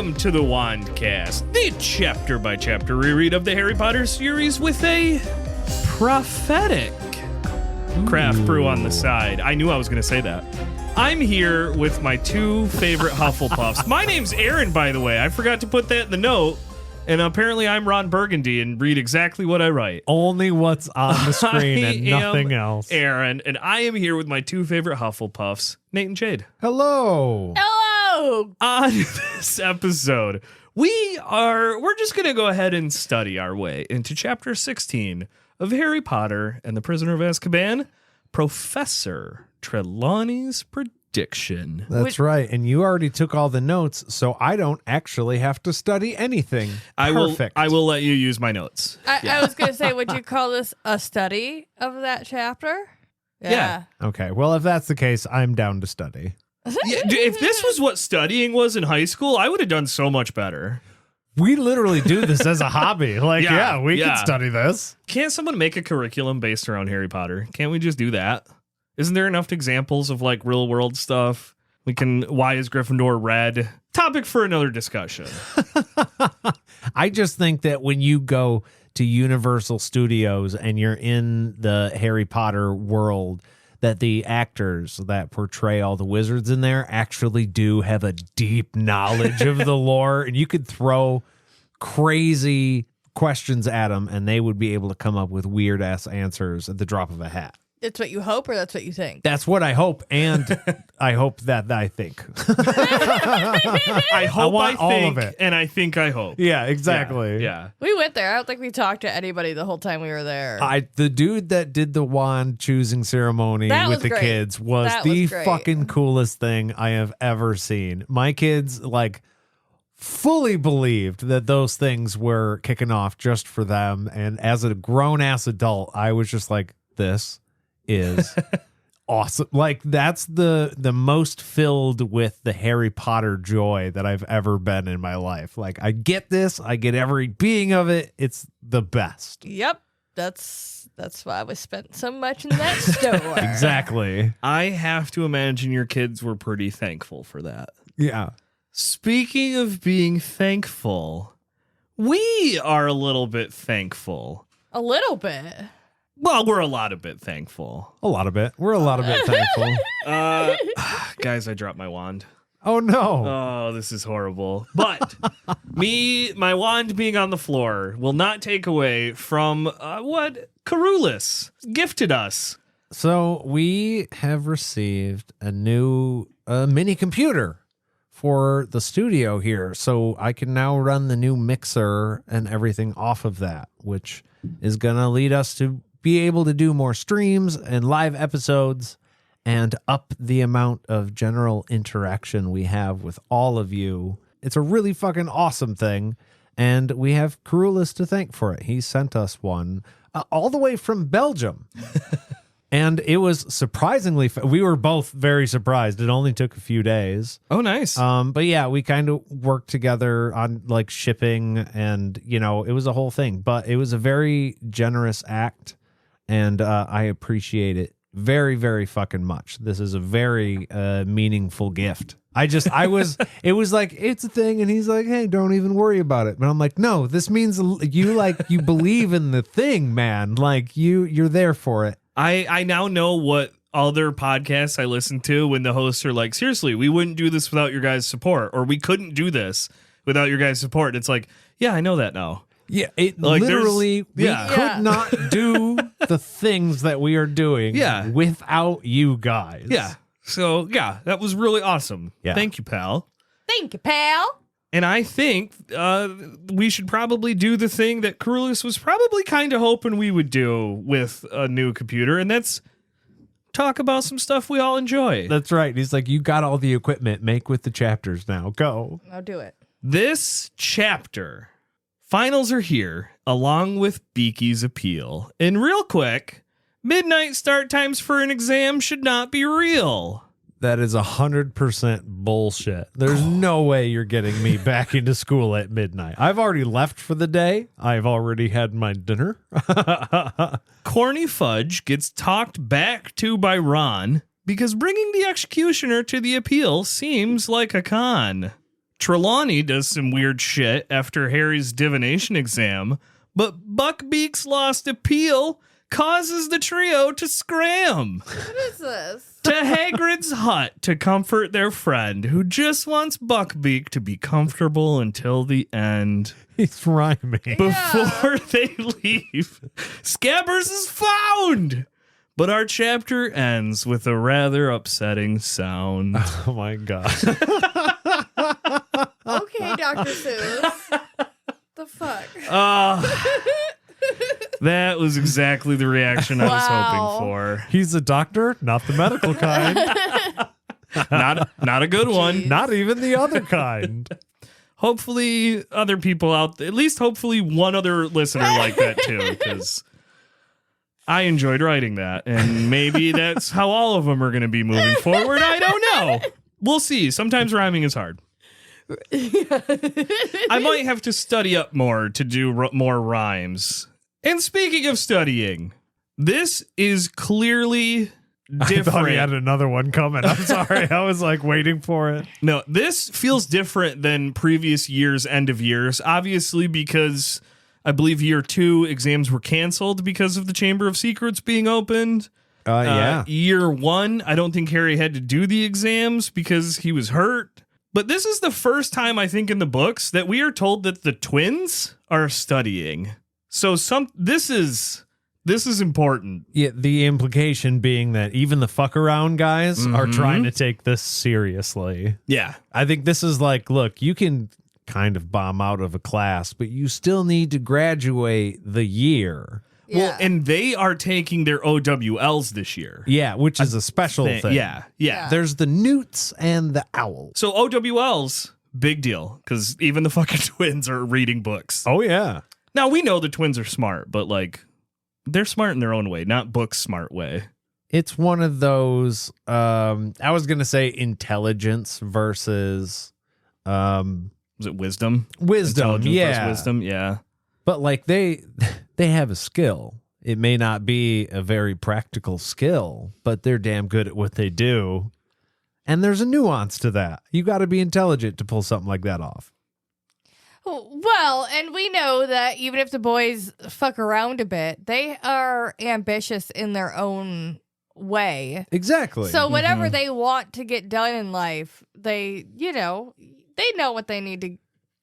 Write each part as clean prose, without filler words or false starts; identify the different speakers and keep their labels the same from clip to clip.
Speaker 1: Welcome to the Wandcast, the chapter-by-chapter reread of the Harry Potter series with a prophetic craft brew on the side. I knew I was going to say that. I'm here with my two favorite Hufflepuffs. My name's Aaron, by the way. I forgot to put that in the note. And apparently I'm Ron Burgundy and read exactly what I write.
Speaker 2: Only what's on the screen and nothing else.
Speaker 1: Aaron, and I am here with my two favorite Hufflepuffs, Nate and Jade.
Speaker 2: Hello.
Speaker 3: Hello.
Speaker 1: On this episode, we're just going to go ahead and study our way into Chapter 16 of Harry Potter and the Prisoner of Azkaban, Professor Trelawney's Prediction.
Speaker 2: That's right. And you already took all the notes, so I don't actually have to study anything. Perfect.
Speaker 1: I will let you use my notes.
Speaker 3: I was going to say, would you call this a study of that chapter?
Speaker 1: Yeah.
Speaker 2: Okay. Well, if that's the case, I'm down to study.
Speaker 1: Yeah, if this was what studying was in high school, I would have done so much better.
Speaker 2: We literally do this as a hobby. Like, we
Speaker 1: yeah.
Speaker 2: can study this.
Speaker 1: Can't someone make a curriculum based around Harry Potter? Can't we just do that? Isn't there enough examples of like real world stuff? Why is Gryffindor red? Topic for another discussion.
Speaker 2: I just think that when you go to Universal Studios and you're in the Harry Potter world, that the actors that portray all the wizards in there actually do have a deep knowledge of the lore, and you could throw crazy questions at them and they would be able to come up with weird ass answers at the drop of a hat.
Speaker 3: That's what you hope, or that's what you think?
Speaker 2: That's what I hope, and I hope that I think.
Speaker 1: I hope,
Speaker 2: want
Speaker 1: I think,
Speaker 2: all of it.
Speaker 1: And I think I hope.
Speaker 2: Yeah, exactly.
Speaker 1: Yeah.
Speaker 3: We went there. I don't think we talked to anybody the whole time we were there.
Speaker 2: The dude that did the wand choosing ceremony
Speaker 3: That
Speaker 2: with
Speaker 3: was
Speaker 2: the
Speaker 3: great.
Speaker 2: kids was
Speaker 3: That
Speaker 2: the
Speaker 3: was great.
Speaker 2: fucking coolest thing I have ever seen. My kids fully believed that those things were kicking off just for them, and as a grown ass adult, I was just like, this is awesome. Like, that's the most filled with the Harry Potter joy that I've ever been in my life. Like, I get this, I get every being of it. It's the best.
Speaker 3: Yep. That's why we spent so much in that store.
Speaker 2: Exactly.
Speaker 1: I have to imagine your kids were pretty thankful for that.
Speaker 2: Yeah.
Speaker 1: Speaking of being thankful, we are a little bit thankful.
Speaker 3: A little bit.
Speaker 1: Well, we're a lot of bit thankful.
Speaker 2: A lot of it. We're a lot of it thankful.
Speaker 1: Guys, I dropped my wand.
Speaker 2: Oh, no.
Speaker 1: Oh, this is horrible. But my wand being on the floor will not take away from what Carolus gifted us.
Speaker 2: So we have received a new mini computer for the studio here. So I can now run the new mixer and everything off of that, which is going to lead us to be able to do more streams and live episodes and up the amount of general interaction we have with all of you. It's a really fucking awesome thing, and we have Carolus to thank for it. He sent us one all the way from Belgium. And it was surprisingly, we were both very surprised. It only took a few days.
Speaker 1: Oh, nice.
Speaker 2: But yeah, we kind of worked together on like shipping and, it was a whole thing, but it was a very generous act. And I appreciate it very, very fucking much. This is a very meaningful gift. It was like, it's a thing. And he's like, hey, don't even worry about it. But I'm like, no, this means you believe in the thing, man. Like you're there for it.
Speaker 1: I now know what other podcasts I listen to when the hosts are like, seriously, we wouldn't do this without your guys' support, or we couldn't do this without your guys' support. It's like, yeah, I know that now.
Speaker 2: Yeah, it like literally, we could not do the things that we are doing without you guys.
Speaker 1: Yeah. So, yeah, that was really awesome.
Speaker 2: Yeah.
Speaker 1: Thank you, pal.
Speaker 3: Thank you, pal.
Speaker 1: And I think we should probably do the thing that Carolus was probably kind of hoping we would do with a new computer, and that's talk about some stuff we all enjoy.
Speaker 2: That's right. He's like, you got all the equipment. Make with the chapters now. Go.
Speaker 3: I'll do it.
Speaker 1: This chapter, finals are here, along with Beaky's appeal. And real quick, midnight start times for an exam should not be real.
Speaker 2: That is 100% bullshit. There's no way you're getting me back into school at midnight. I've already left for the day. I've already had my dinner.
Speaker 1: Corny Fudge gets talked back to by Ron because bringing the executioner to the appeal seems like a con. Trelawney does some weird shit after Harry's divination exam, but Buckbeak's lost appeal causes the trio to scram
Speaker 3: What is this?
Speaker 1: to Hagrid's hut to comfort their friend who just wants Buckbeak to be comfortable until the end.
Speaker 2: He's rhyming.
Speaker 1: Before they leave, Scabbers is found. But our chapter ends with a rather upsetting sound.
Speaker 2: Oh my god.
Speaker 3: Okay, Dr. Seuss. The fuck?
Speaker 1: That was exactly the reaction I was hoping for.
Speaker 2: He's a doctor, not the medical kind.
Speaker 1: Not a good one.
Speaker 2: Not even the other kind.
Speaker 1: Hopefully other people out there, at least hopefully one other listener like that too, because I enjoyed writing that, and maybe that's how all of them are going to be moving forward. I don't know. We'll see. Sometimes rhyming is hard. I might have to study up more to do more rhymes. And speaking of studying, this is clearly different.
Speaker 2: I thought he had another one coming. I'm sorry. I was like waiting for it.
Speaker 1: No, this feels different than previous years' end of years, obviously because I believe year 2 exams were canceled because of the Chamber of Secrets being opened.
Speaker 2: Yeah.
Speaker 1: Year 1, I don't think Harry had to do the exams because he was hurt. But this is the first time, I think, in the books that we are told that the twins are studying. So this is important.
Speaker 2: Yeah, the implication being that even the fuck around guys are trying to take this seriously.
Speaker 1: Yeah.
Speaker 2: I think this is like, look, you can kind of bomb out of a class, but you still need to graduate the year.
Speaker 3: Yeah.
Speaker 1: Well, and they are taking their OWLs this year.
Speaker 2: Yeah, which is a special thing.
Speaker 1: Yeah.
Speaker 2: There's the newts and the owls.
Speaker 1: So OWLs, big deal, because even the fucking twins are reading books.
Speaker 2: Oh, yeah.
Speaker 1: Now, we know the twins are smart, but, like, they're smart in their own way, not book smart way.
Speaker 2: It's one of those, I was going to say intelligence versus...
Speaker 1: Was it wisdom?
Speaker 2: Wisdom,
Speaker 1: Intelligence
Speaker 2: yeah.
Speaker 1: versus wisdom, yeah.
Speaker 2: But, like, they have a skill. It may not be a very practical skill, but they're damn good at what they do. And there's a nuance to that. You got to be intelligent to pull something like that off.
Speaker 3: Well, and we know that even if the boys fuck around a bit, they are ambitious in their own way.
Speaker 2: Exactly.
Speaker 3: So whatever they want to get done in life, they know what they need to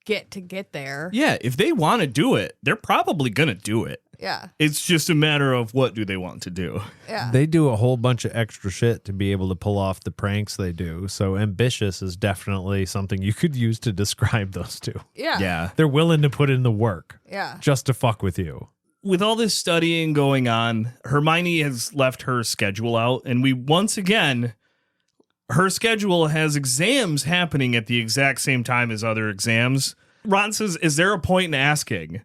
Speaker 3: get there.
Speaker 1: Yeah, if they want to do it, they're probably going to do it.
Speaker 3: Yeah.
Speaker 1: It's just a matter of what do they want to do.
Speaker 3: Yeah.
Speaker 2: They do a whole bunch of extra shit to be able to pull off the pranks they do. So ambitious is definitely something you could use to describe those two.
Speaker 3: Yeah.
Speaker 1: Yeah.
Speaker 2: They're willing to put in the work
Speaker 3: Yeah.
Speaker 2: just to fuck with you.
Speaker 1: With all this studying going on, Hermione has left her schedule out, and we once again, her schedule has exams happening at the exact same time as other exams. Ron says, is there a point in asking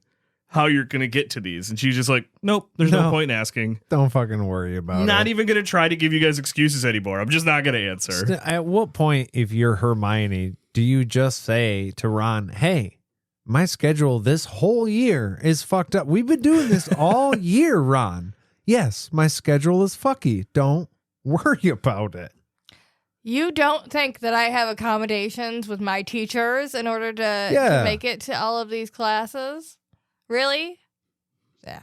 Speaker 1: how you're going to get to these? And she's just like, nope, there's no point in asking.
Speaker 2: Don't fucking worry about it.
Speaker 1: Not even going to try to give you guys excuses anymore. I'm just not going to answer.
Speaker 2: At what point, if you're Hermione, do you just say to Ron, hey, my schedule this whole year is fucked up. We've been doing this all year, Ron. Yes, my schedule is fucky. Don't worry about it.
Speaker 3: You don't think that I have accommodations with my teachers in order to make it to all of these classes? Really? Yeah.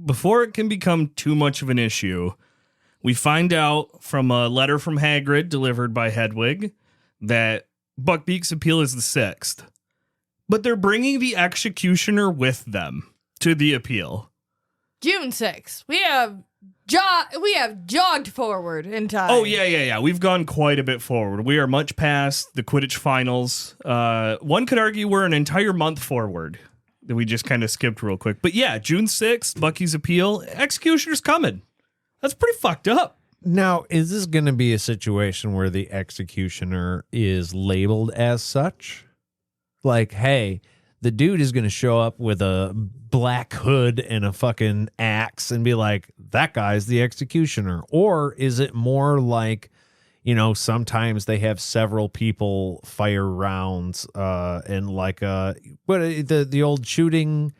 Speaker 1: Before it can become too much of an issue, we find out from a letter from Hagrid delivered by Hedwig that Buckbeak's appeal is the 6th. But they're bringing the executioner with them to the appeal.
Speaker 3: June 6th. We have jogged forward in time.
Speaker 1: Oh, yeah. We've gone quite a bit forward. We are much past the Quidditch finals. One could argue we're an entire month forward that we just kind of skipped real quick. But yeah, June 6th, Bucky's appeal, executioner's coming. That's pretty fucked up.
Speaker 2: Now, is this going to be a situation where the executioner is labeled as such? Like, hey, the dude is going to show up with a black hood and a fucking axe and be like, that guy's the executioner. Or is it more like, you know, sometimes they have several people fire rounds and like the old shooting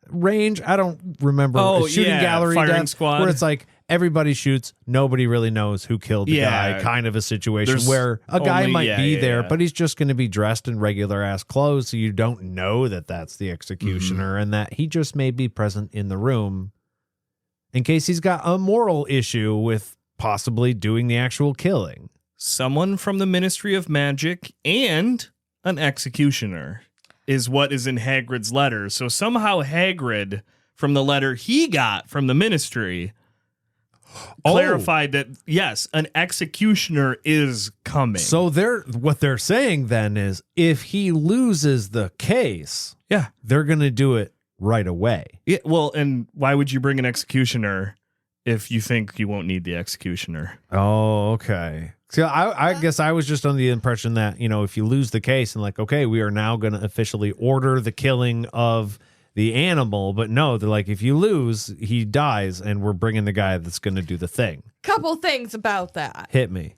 Speaker 2: range. I don't remember.
Speaker 1: Oh,
Speaker 2: shooting
Speaker 1: yeah,
Speaker 2: gallery
Speaker 1: firing
Speaker 2: death,
Speaker 1: squad.
Speaker 2: where it's like everybody shoots. Nobody really knows who killed the guy. Kind of a situation where a guy might be there, but he's just going to be dressed in regular ass clothes. So you don't know that that's the executioner and that he just may be present in the room in case he's got a moral issue with possibly doing the actual killing.
Speaker 1: Someone from the Ministry of Magic and an executioner is what is in Hagrid's letter. So somehow Hagrid, from the letter he got from the Ministry, clarified that, yes, an executioner is coming.
Speaker 2: So what they're saying then is if he loses the case, they're going to do it right away.
Speaker 1: Yeah, well, and why would you bring an executioner if you think you won't need the executioner?
Speaker 2: Oh, okay. So I guess I was just under the impression that, if you lose the case and like, okay, we are now going to officially order the killing of the animal. But no, they're like, if you lose, he dies and we're bringing the guy that's going to do the thing.
Speaker 3: Couple things about that.
Speaker 2: Hit me.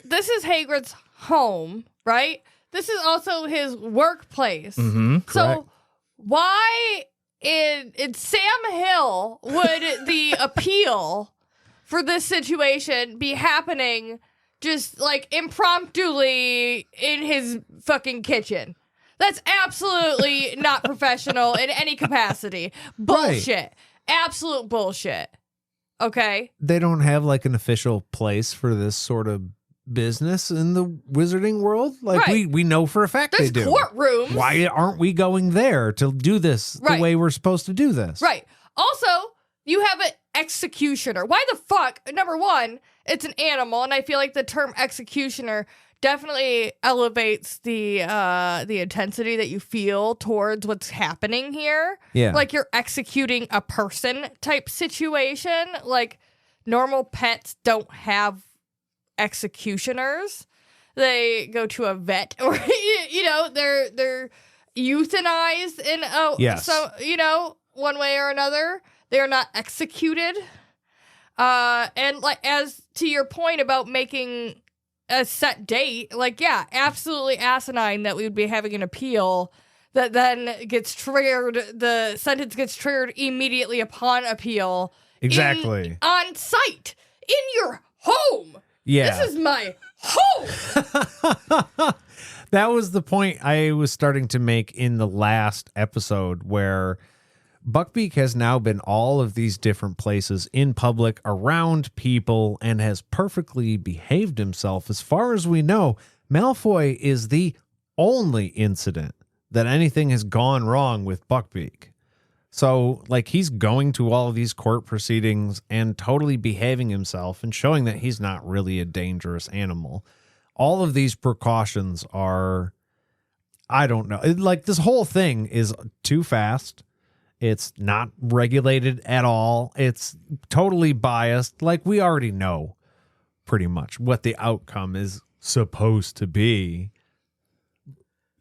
Speaker 3: This is Hagrid's home, right? This is also his workplace.
Speaker 2: Mm-hmm,
Speaker 3: so why in Sam Hill would the appeal for this situation be happening just like impromptuly in his fucking kitchen? That's absolutely not professional in any capacity. Bullshit. Right. Absolute bullshit. Okay?
Speaker 2: They don't have like an official place for this sort of business in the wizarding world. Like we know for a fact
Speaker 3: There's
Speaker 2: they do.
Speaker 3: Courtrooms.
Speaker 2: Why aren't we going there to do this the way we're supposed to do this?
Speaker 3: Right. Also, you have an executioner. Why the fuck? Number one, it's an animal, and I feel like the term executioner definitely elevates the intensity that you feel towards what's happening here.
Speaker 2: Yeah.
Speaker 3: Like you're executing a person type situation. Like normal pets don't have executioners. They go to a vet or they're euthanized in one way or another. They are not executed. And like as to your point about making a set date, like absolutely asinine that we would be having an appeal that then gets triggered. The sentence gets triggered immediately upon appeal.
Speaker 2: Exactly.
Speaker 3: On site in your home.
Speaker 2: Yeah.
Speaker 3: This is my home.
Speaker 2: That was the point I was starting to make in the last episode where Buckbeak has now been all of these different places in public around people and has perfectly behaved himself. As far as we know, Malfoy is the only incident that anything has gone wrong with Buckbeak. So, like, he's going to all of these court proceedings and totally behaving himself and showing that he's not really a dangerous animal. All of these precautions are, I don't know. Like, this whole thing is too fast. It's not regulated at all. It's totally biased. Like, we already know pretty much what the outcome is supposed to be.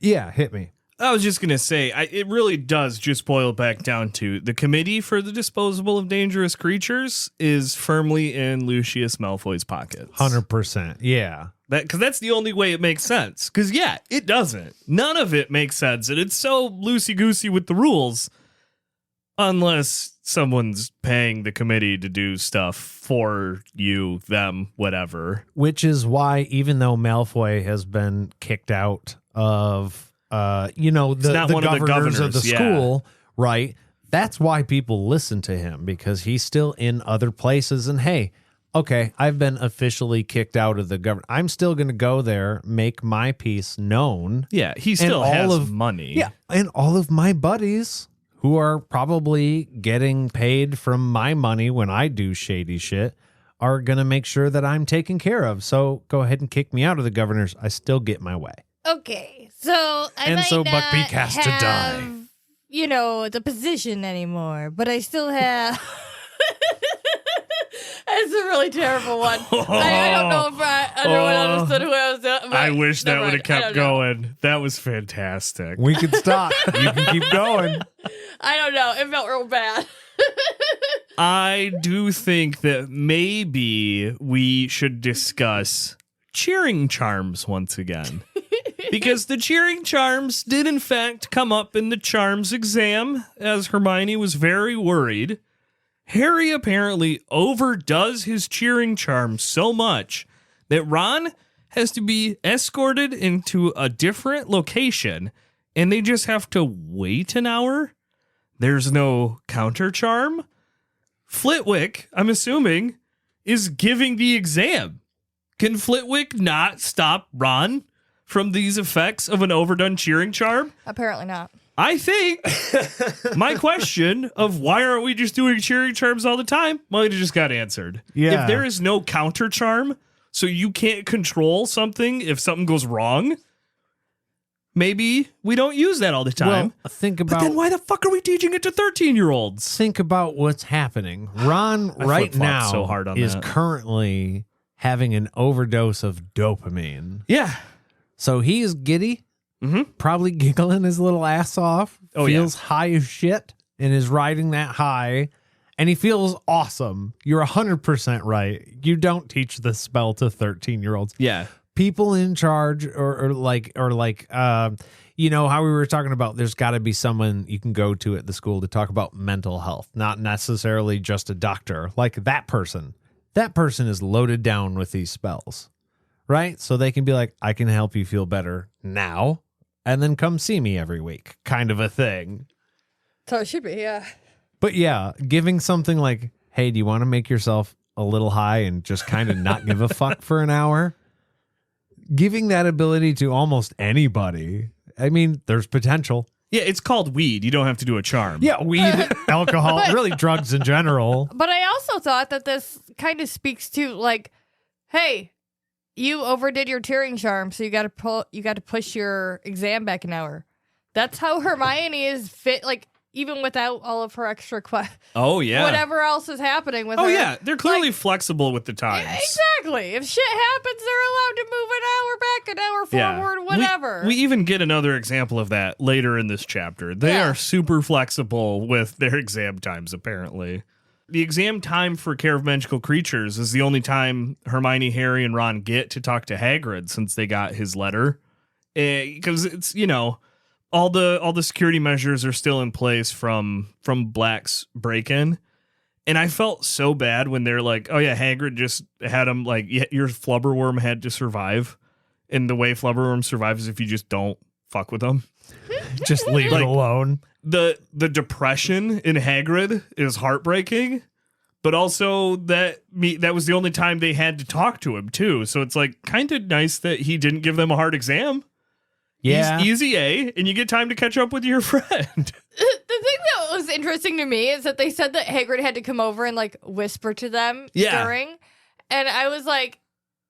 Speaker 2: Yeah, hit me.
Speaker 1: I was just going to say, it really does just boil back down to the Committee for the Disposal of Dangerous Creatures is firmly in Lucius Malfoy's pockets.
Speaker 2: 100%. Yeah.
Speaker 1: Because that's the only way it makes sense. Because, it doesn't. None of it makes sense. And it's so loosey-goosey with the rules. Unless someone's paying the committee to do stuff for you, them, whatever.
Speaker 2: Which is why, even though Malfoy has been kicked out of, the governors of the school, right? That's why people listen to him, because he's still in other places. And hey, okay, I've been officially kicked out of the government. I'm still going to go there, make my piece known.
Speaker 1: Yeah, he still has money.
Speaker 2: Yeah, and all of my buddies who are probably getting paid from my money when I do shady shit are going to make sure that I'm taken care of. So go ahead and kick me out of the governors. I still get my way.
Speaker 3: Okay, so I might not
Speaker 2: Buckbeak has to die.
Speaker 3: The position anymore, but I still have... It's a really terrible one. I don't know if everyone understood who I was doing.
Speaker 1: I wish that would have kept going. That was fantastic.
Speaker 2: We can stop. You can keep going.
Speaker 3: I don't know. It felt real bad.
Speaker 1: I do think that maybe we should discuss cheering charms once again. Because the cheering charms did in fact come up in the charms exam, as Hermione was very worried. Harry apparently overdoes his cheering charm so much that Ron has to be escorted into a different location and they just have to wait an hour. There's no counter charm. Flitwick, I'm assuming, is giving the exam. Can Flitwick not stop Ron from these effects of an overdone cheering charm?
Speaker 3: Apparently not.
Speaker 1: I think my question of why aren't we just doing cheering charms all the time might have just got answered.
Speaker 2: Yeah.
Speaker 1: If there is no counter charm, so you can't control something if something goes wrong, maybe we don't use that all the time.
Speaker 2: Well, think
Speaker 1: But
Speaker 2: about
Speaker 1: then why the fuck are we teaching it to 13-year-olds?
Speaker 2: think about what's happening. Ron
Speaker 1: I
Speaker 2: right
Speaker 1: flip-flopped
Speaker 2: now
Speaker 1: so hard on
Speaker 2: is
Speaker 1: that.
Speaker 2: currently having an overdose of dopamine.
Speaker 1: Yeah.
Speaker 2: So he is giddy, probably giggling his little ass off,
Speaker 1: Oh,
Speaker 2: feels high as shit, and is riding that high, and he feels awesome. You're 100% right. You don't teach this spell to 13-year-olds.
Speaker 1: Yeah.
Speaker 2: People in charge or you know how we were talking about there's got to be someone you can go to at the school to talk about mental health, not necessarily just a doctor. Like that person is loaded down with these spells, right? So they can be like, I can help you feel better now and then come see me every week, kind of a thing.
Speaker 3: So it should be, yeah.
Speaker 2: But yeah, giving something like, hey, do you want to make yourself a little high and just kind of not give a fuck for an hour? Giving that ability to almost anybody. I mean, there's potential.
Speaker 1: Yeah, it's called weed. You don't have to do a charm.
Speaker 2: Yeah, weed, alcohol, really drugs in general.
Speaker 3: But I also thought that this kind of speaks to like, hey, you overdid your cheering charm, so you got to push your exam back an hour. That's how Hermione is fit. Like even without all of her extra
Speaker 1: Oh, yeah.
Speaker 3: whatever else is happening with her.
Speaker 1: Oh, yeah. They're clearly flexible with the times.
Speaker 3: Exactly. If shit happens, they're allowed to move an hour back, an hour forward, whatever.
Speaker 1: We even get another example of that later in this chapter. They
Speaker 3: Yeah.
Speaker 1: are super flexible with their exam times, apparently. The exam time for Care of Magical Creatures is the only time Hermione, Harry, and Ron get to talk to Hagrid since they got his letter. Because it's, you know, all the security measures are still in place from Black's break-in. And I felt so bad when they're like, oh yeah, Hagrid just had him like, yeah, your flubberworm had to survive. And the way flubberworm survives is if you just don't fuck with them.
Speaker 2: Just leave it alone.
Speaker 1: The depression in Hagrid is heartbreaking, but also that was the only time they had to talk to him too. So it's like kind of nice that he didn't give them a hard exam.
Speaker 2: Yeah.
Speaker 1: He's easy A, and you get time to catch up with your friend.
Speaker 3: The thing that was interesting to me is that they said that Hagrid had to come over and like whisper to them during, and I was like,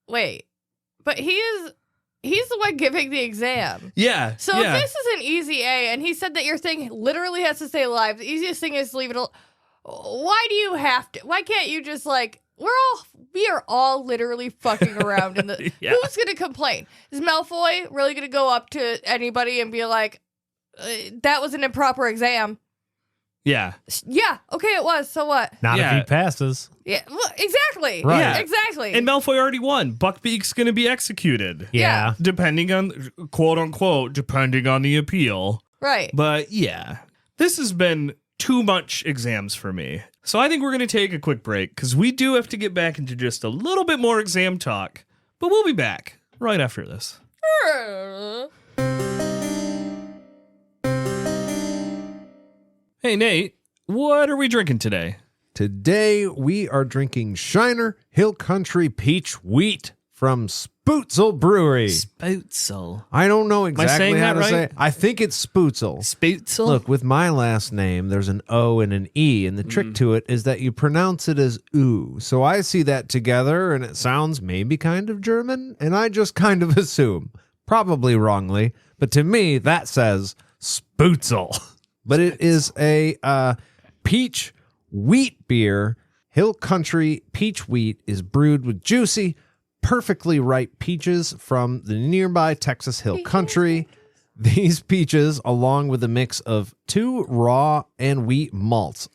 Speaker 3: wait, but he's the one giving the exam.
Speaker 1: Yeah.
Speaker 3: So if this is an easy A, and he said that your thing literally has to stay alive, the easiest thing is to leave it alone. Why do you have to? Why can't you just like, we are all literally fucking around in the
Speaker 1: Yeah.
Speaker 3: Who's gonna complain? Is Malfoy really gonna go up to anybody and be like, that was an improper exam?
Speaker 1: Yeah.
Speaker 3: Yeah, okay, it was. So what?
Speaker 2: Not
Speaker 1: Yeah.
Speaker 2: if he passes.
Speaker 3: Yeah, well, exactly.
Speaker 2: Right.
Speaker 3: Yeah, exactly.
Speaker 1: And Malfoy already won. Buckbeak's going to be executed.
Speaker 2: Yeah.
Speaker 1: Depending on, quote unquote, depending on the appeal.
Speaker 3: right.
Speaker 1: But yeah, this has been too much exams for me. So I think we're going to take a quick break because we do have to get back into just a little bit more exam talk. But we'll be back right after this. Hey, Nate, what are we drinking today?
Speaker 2: Today we are drinking Shiner Hill Country Peach Wheat from Spootzel Brewery.
Speaker 1: Spootzel.
Speaker 2: I don't know
Speaker 1: saying
Speaker 2: exactly how
Speaker 1: that
Speaker 2: to say
Speaker 1: right?
Speaker 2: it. I think it's Spootzel.
Speaker 1: Spootzel?
Speaker 2: Look, with my last name, there's an O and an E, and the trick to it is that you pronounce it as oo. So I see that together, and it sounds maybe kind of German, and I just kind of assume, probably wrongly, but to me, that says Spootzel. But it is a peach wheat beer. Hill Country Peach Wheat is brewed with juicy, perfectly ripe peaches from the nearby Texas Hill Country. These peaches, along with a mix of 2 raw and wheat malts,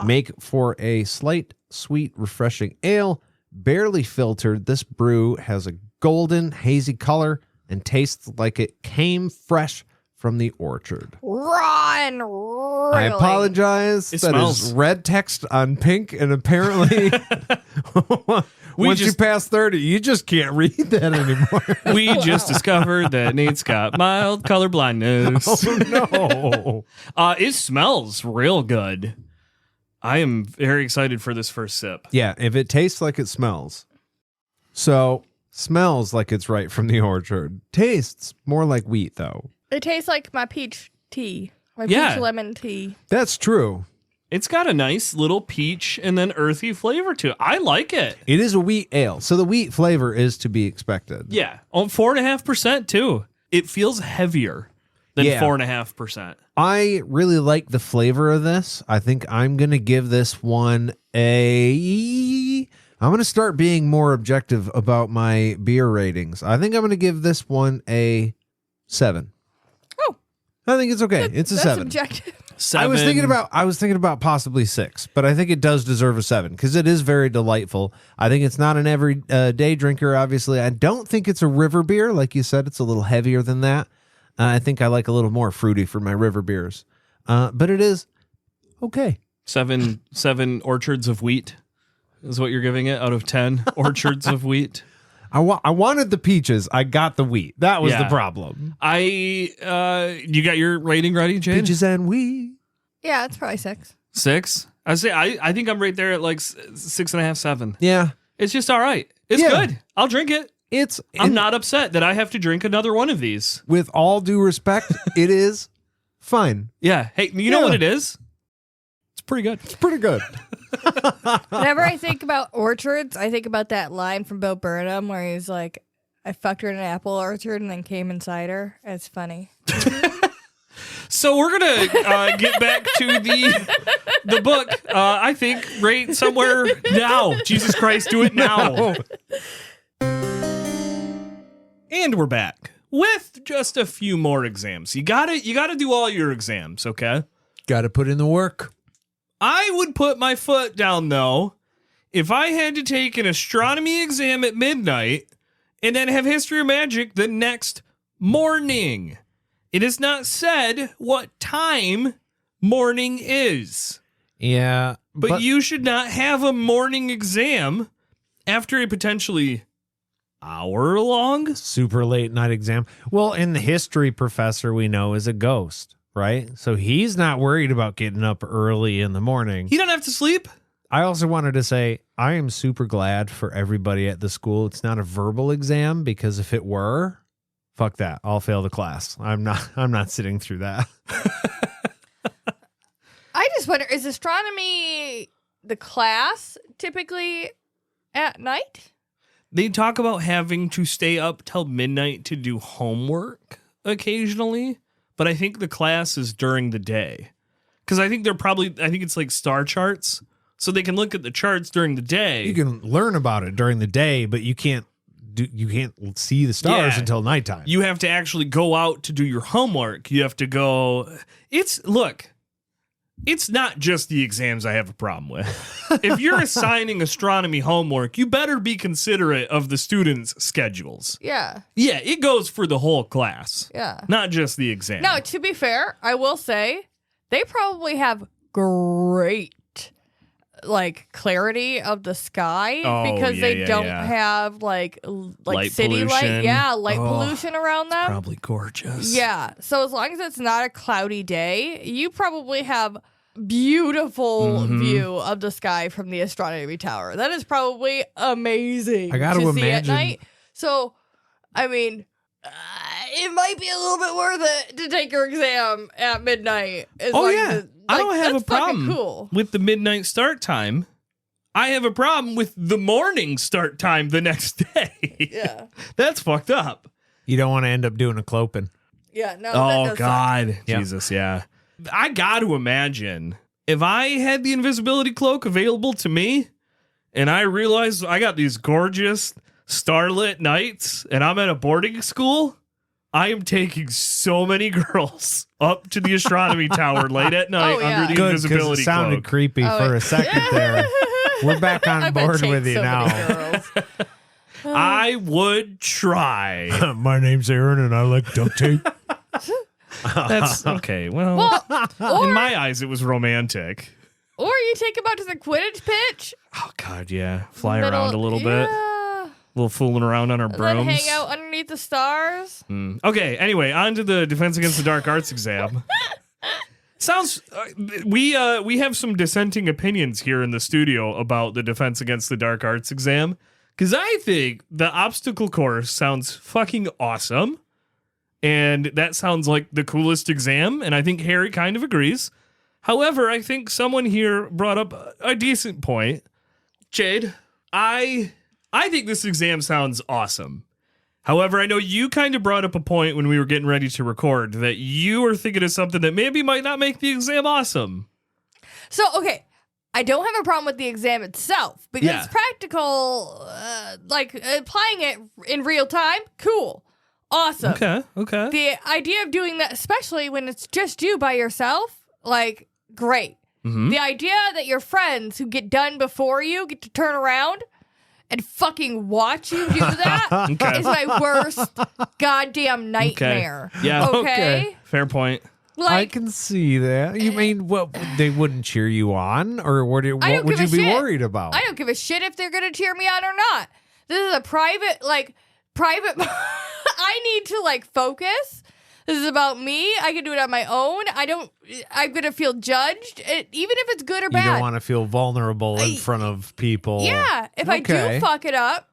Speaker 2: make for a slight, sweet, refreshing ale. Barely filtered, this brew has a golden, hazy color and tastes like it came fresh from the orchard.
Speaker 3: Run!
Speaker 2: I
Speaker 3: Really?
Speaker 2: apologize.
Speaker 1: It
Speaker 2: That
Speaker 1: smells.
Speaker 2: is red text on pink, and apparently, once you pass 30, you just can't read that anymore.
Speaker 1: We just discovered that Nate's got mild color blindness.
Speaker 2: Oh no!
Speaker 1: It smells real good. I am very excited for this first sip.
Speaker 2: Yeah, if it tastes like it smells, so smells like it's right from the orchard. Tastes more like wheat, though.
Speaker 3: It tastes like my peach tea. My
Speaker 1: Yeah.
Speaker 3: peach lemon tea.
Speaker 2: That's true.
Speaker 1: It's got a nice little peach and then earthy flavor to it. I like it.
Speaker 2: It is a wheat ale, so the wheat flavor is to be expected.
Speaker 1: Yeah. On 4.5% too. It feels heavier than
Speaker 2: Yeah.
Speaker 1: 4.5%.
Speaker 2: I really like the flavor of this. I think I'm going to give this one I'm going to start being more objective about my beer ratings. I think I'm going to give this one a 7.
Speaker 3: Oh.
Speaker 2: I think it's okay. It's a
Speaker 3: That's
Speaker 2: 7.
Speaker 3: subjective.
Speaker 1: 7.
Speaker 2: I was thinking about possibly 6, but I think it does deserve a 7 because it is very delightful. I think it's not an every day drinker. Obviously, I don't think it's a river beer, like you said. It's a little heavier than that. I think I like a little more fruity for my river beers, but it is okay.
Speaker 1: 7 orchards of wheat is what you're giving it out of 10 orchards of wheat.
Speaker 2: I wanted the peaches. I got the wheat. That was the
Speaker 1: Yeah.
Speaker 2: problem.
Speaker 1: You got your rating ready, Jane?
Speaker 2: Peaches and wheat.
Speaker 3: Yeah, it's probably 6.
Speaker 1: 6. I think I'm right there at like 6.5, 7.
Speaker 2: Yeah,
Speaker 1: It's just all right. It's
Speaker 2: Yeah.
Speaker 1: good. I'll drink it. I'm
Speaker 2: I'm
Speaker 1: not upset that I have to drink another one of these.
Speaker 2: With all due respect, it is fine.
Speaker 1: Yeah. Hey, you know
Speaker 2: Yeah.
Speaker 1: what it is? It's pretty good.
Speaker 2: It's pretty good.
Speaker 3: Whenever I think about orchards, I think about that line from Bo Burnham where he's like, I fucked her in an apple orchard and then came inside her. It's funny.
Speaker 1: So we're gonna get back to the book. I think right somewhere now. Jesus Christ, do it now. And we're back with just a few more exams. You gotta do all your exams, okay?
Speaker 2: Got to put in the work.
Speaker 1: I would put my foot down though if I had to take an astronomy exam at midnight and then have history or magic the next morning. It is not said what time morning is.
Speaker 2: Yeah,
Speaker 1: But you should not have a morning exam after a potentially hour-long.
Speaker 2: super late night exam. Well, and the history professor we know is a ghost, right? So he's not worried about getting up early in the morning.
Speaker 1: He doesn't have to sleep.
Speaker 2: I also wanted to say I am super glad for everybody at the school. It's not a verbal exam because if it were, fuck that. I'll fail the class. I'm not sitting through that.
Speaker 3: I just wonder, is astronomy the class typically at night?
Speaker 1: They talk about having to stay up till midnight to do homework occasionally, but I think the class is during the day. Because I think it's like star charts, so they can look at the charts during the day.
Speaker 2: You can learn about it during the day, but you can't see the stars
Speaker 1: Yeah.
Speaker 2: until nighttime.
Speaker 1: You have to actually go out to do your homework. You have to go. It's not just the exams I have a problem with. If you're assigning astronomy homework, you better be considerate of the students' schedules.
Speaker 3: Yeah.
Speaker 1: Yeah, it goes for the whole class,
Speaker 3: Yeah.
Speaker 1: not just the exam.
Speaker 3: Now, to be fair, I will say they probably have great clarity of the sky
Speaker 1: Oh,
Speaker 3: because
Speaker 1: yeah,
Speaker 3: they
Speaker 1: yeah,
Speaker 3: don't
Speaker 1: yeah.
Speaker 3: have like
Speaker 1: Light
Speaker 3: city
Speaker 1: pollution.
Speaker 3: light
Speaker 1: Oh,
Speaker 3: pollution around them.
Speaker 1: Probably gorgeous.
Speaker 3: Yeah. So as long as it's not a cloudy day, you probably have beautiful view of the sky from the astronomy tower. That is probably amazing.
Speaker 2: I gotta
Speaker 3: to see at
Speaker 2: imagine-
Speaker 3: night. So, I mean, it might be a little bit worth it to take your exam at midnight. as
Speaker 1: Oh
Speaker 3: long
Speaker 1: yeah,
Speaker 3: as
Speaker 1: I don't have a
Speaker 3: that's fucking
Speaker 1: problem
Speaker 3: Cool.
Speaker 1: with the midnight start time. I have a problem with the morning start time the next day.
Speaker 3: Yeah.
Speaker 1: That's fucked up.
Speaker 2: You don't want to end up doing a clopin.
Speaker 3: Yeah. No. that
Speaker 1: Oh
Speaker 3: does suck.
Speaker 1: God,
Speaker 2: Yeah.
Speaker 1: Jesus, yeah. I got to imagine if I had the invisibility cloak available to me, and I realized I got these gorgeous starlit nights, and I'm at a boarding school. I am taking so many girls up to the astronomy tower late at night
Speaker 3: Oh, yeah.
Speaker 1: under the
Speaker 2: Good, because
Speaker 1: invisibility
Speaker 2: it sounded
Speaker 1: cloak.
Speaker 2: creepy
Speaker 3: Oh,
Speaker 2: for
Speaker 3: it-
Speaker 2: a second there. We're back
Speaker 3: I've
Speaker 2: on
Speaker 3: been
Speaker 2: board
Speaker 3: chased
Speaker 2: with you
Speaker 3: so many
Speaker 2: now.
Speaker 3: girls.
Speaker 1: I would try.
Speaker 2: My name's Aaron, and I like duct tape.
Speaker 1: That's okay. Well,
Speaker 3: Or,
Speaker 1: in my eyes, it was romantic.
Speaker 3: or you take him out to the Quidditch pitch.
Speaker 1: Oh, God, yeah. Fly
Speaker 3: Little-
Speaker 1: around a little bit.
Speaker 3: Yeah.
Speaker 1: Little fooling around on our
Speaker 3: Then
Speaker 1: brooms.
Speaker 3: hang out underneath the stars.
Speaker 1: Okay, anyway, on to the Defense Against the Dark Arts exam. Sounds we have some dissenting opinions here in the studio about the Defense Against the Dark Arts exam, because I think the obstacle course sounds fucking awesome, and that sounds like the coolest exam, and I think Harry kind of agrees. However, I think someone here brought up a decent point. Jade, I think this exam sounds awesome. However, I know you kind of brought up a point when we were getting ready to record that you were thinking of something that maybe might not make the exam awesome.
Speaker 3: So, okay, I don't have a problem with the exam itself because
Speaker 1: Yeah.
Speaker 3: it's practical, applying it in real time, cool, awesome.
Speaker 1: Okay.
Speaker 3: The idea of doing that, especially when it's just you by yourself, like, great.
Speaker 1: Mhm.
Speaker 3: The idea that your friends who get done before you get to turn around and fucking watch you do that
Speaker 1: Okay.
Speaker 3: is my worst goddamn nightmare.
Speaker 1: Yeah.
Speaker 3: Okay?
Speaker 1: Fair point.
Speaker 2: I
Speaker 3: Like,
Speaker 2: can see that. You mean, well, they wouldn't cheer you on, or what
Speaker 3: I
Speaker 2: would
Speaker 3: don't
Speaker 2: you
Speaker 3: give a
Speaker 2: be
Speaker 3: shit.
Speaker 2: worried about?
Speaker 3: I don't give a shit if they're going to cheer me on or not. This is a private, I need to, focus. This is about me. I can do it on my own. I'm going to feel judged, even if it's good or
Speaker 2: You
Speaker 3: bad.
Speaker 2: don't want to feel vulnerable in front of people.
Speaker 3: Yeah. If I
Speaker 2: Okay.
Speaker 3: do fuck it up,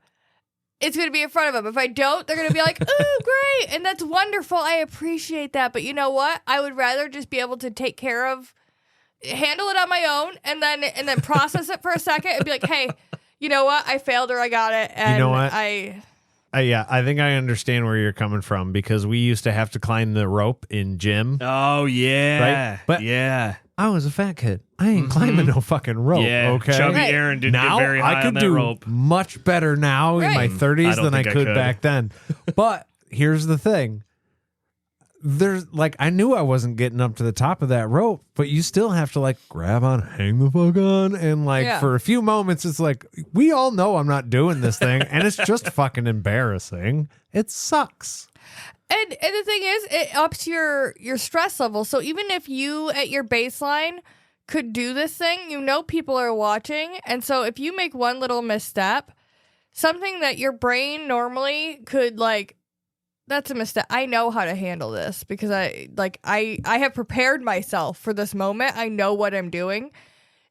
Speaker 3: it's going to be in front of them. If I don't, they're going to be like, oh, great. And that's wonderful. I appreciate that. But you know what? I would rather just be able to handle it on my own and then process it for a second and be like, hey, you know what? I failed or I got it. And
Speaker 2: You know what?
Speaker 3: I
Speaker 2: I think I understand where you're coming from, because we used to have to climb the rope in gym.
Speaker 1: Oh yeah.
Speaker 2: Right? But-
Speaker 1: yeah.
Speaker 2: I was a fat kid. I ain't climbing no fucking rope.
Speaker 1: Yeah.
Speaker 2: Okay.
Speaker 1: Chubby
Speaker 3: Right.
Speaker 1: Aaron didn't
Speaker 2: Now
Speaker 1: get very high
Speaker 2: I
Speaker 1: on
Speaker 2: could
Speaker 1: that
Speaker 2: do
Speaker 1: rope.
Speaker 2: much better now in my
Speaker 3: Right.
Speaker 2: 30s
Speaker 1: I don't
Speaker 2: than I
Speaker 1: think I
Speaker 2: could
Speaker 1: could.
Speaker 2: back then. But here's the thing. There's I knew I wasn't getting up to the top of that rope, but you still have to grab on, hang the fuck on, and
Speaker 3: Yeah.
Speaker 2: for a few moments it's we all know I'm not doing this thing, and it's just fucking embarrassing. It sucks.
Speaker 3: And the thing is, it ups your stress level. So even if you at your baseline could do this thing, people are watching. And so if you make one little misstep, something that your brain normally could that's a misstep. I know how to handle this because I have prepared myself for this moment. I know what I'm doing.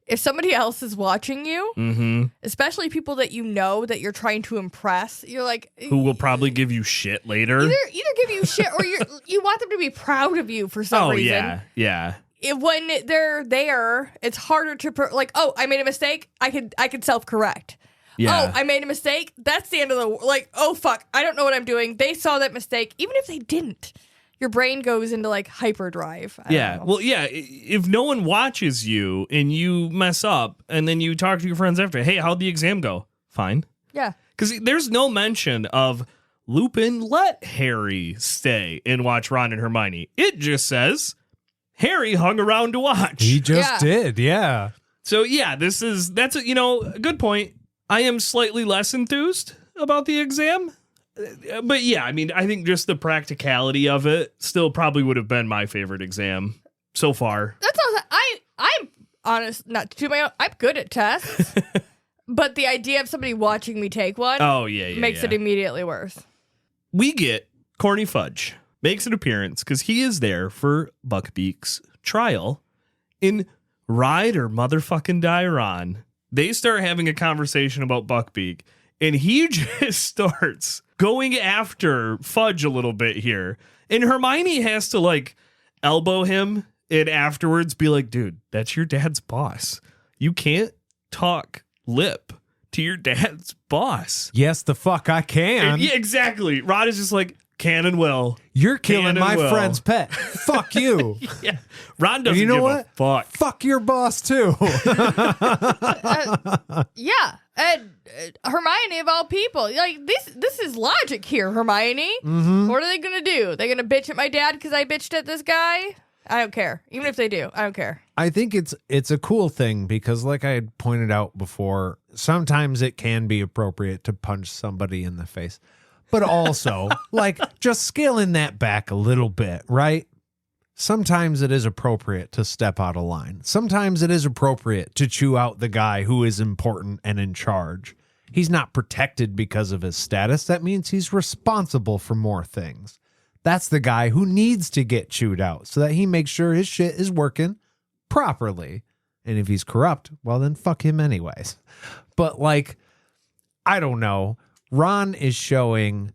Speaker 3: If somebody else is watching you, especially people that you know that you're trying to impress, you're like,
Speaker 1: Who will probably give you shit later?
Speaker 3: either give you shit or you want them to be proud of you for some
Speaker 1: Oh
Speaker 3: reason.
Speaker 1: yeah.
Speaker 3: When they're there, it's harder to oh, I made a mistake. I could self-correct.
Speaker 1: Yeah.
Speaker 3: Oh, I made a mistake. That's the end of the oh fuck, I don't know what I'm doing. They saw that mistake, even if they didn't. Your brain goes into hyperdrive. I don't know.
Speaker 1: Well, yeah. If no one watches you and you mess up, and then you talk to your friends after, hey, how'd the exam go? Fine.
Speaker 3: Yeah.
Speaker 1: Because there's no mention of Lupin let Harry stay and watch Ron and Hermione. It just says Harry hung around to watch.
Speaker 2: He just
Speaker 3: Yeah.
Speaker 2: did, yeah.
Speaker 1: So yeah, that's a good point. I am slightly less enthused about the exam. But yeah, I mean, I think just the practicality of it still probably would have been my favorite exam so far.
Speaker 3: That's all. I'm honest, not to my own. I'm good at tests, but the idea of somebody watching me take one
Speaker 1: Oh, yeah.
Speaker 3: makes it immediately worse.
Speaker 1: We get Corny Fudge makes an appearance because he is there for Buckbeak's trial in Ride or Motherfucking Die Ron. They start having a conversation about Buckbeak, and he just starts going after Fudge a little bit here. And Hermione has to elbow him and afterwards be like, dude, that's your dad's boss. You can't talk lip to your dad's boss.
Speaker 2: Yes, the fuck I can.
Speaker 1: Yeah, exactly. Rod is just like, can and will.
Speaker 2: You're killing
Speaker 1: Can and
Speaker 2: my
Speaker 1: will.
Speaker 2: friend's pet. Fuck you.
Speaker 1: Yeah. Ron doesn't
Speaker 2: You know
Speaker 1: give
Speaker 2: what?
Speaker 1: a fuck.
Speaker 2: Fuck your boss too.
Speaker 3: Yeah, and Hermione of all people, this is logic here, Hermione.
Speaker 2: Mm-hmm.
Speaker 3: What are they gonna do? They gonna bitch at my dad because I bitched at this guy? I don't care. Even if they do, I don't care.
Speaker 2: I think it's a cool thing because, like I had pointed out before, sometimes it can be appropriate to punch somebody in the face, but also just scaling that back a little bit, right? sometimes it is appropriate to step out of line. Sometimes it is appropriate to chew out the guy who is important and in charge. He's not protected because of his status. That means he's responsible for more things. That's the guy who needs to get chewed out so that he makes sure his shit is working properly. And if he's corrupt, well, then fuck him anyways. But like, I don't know. Ron is showing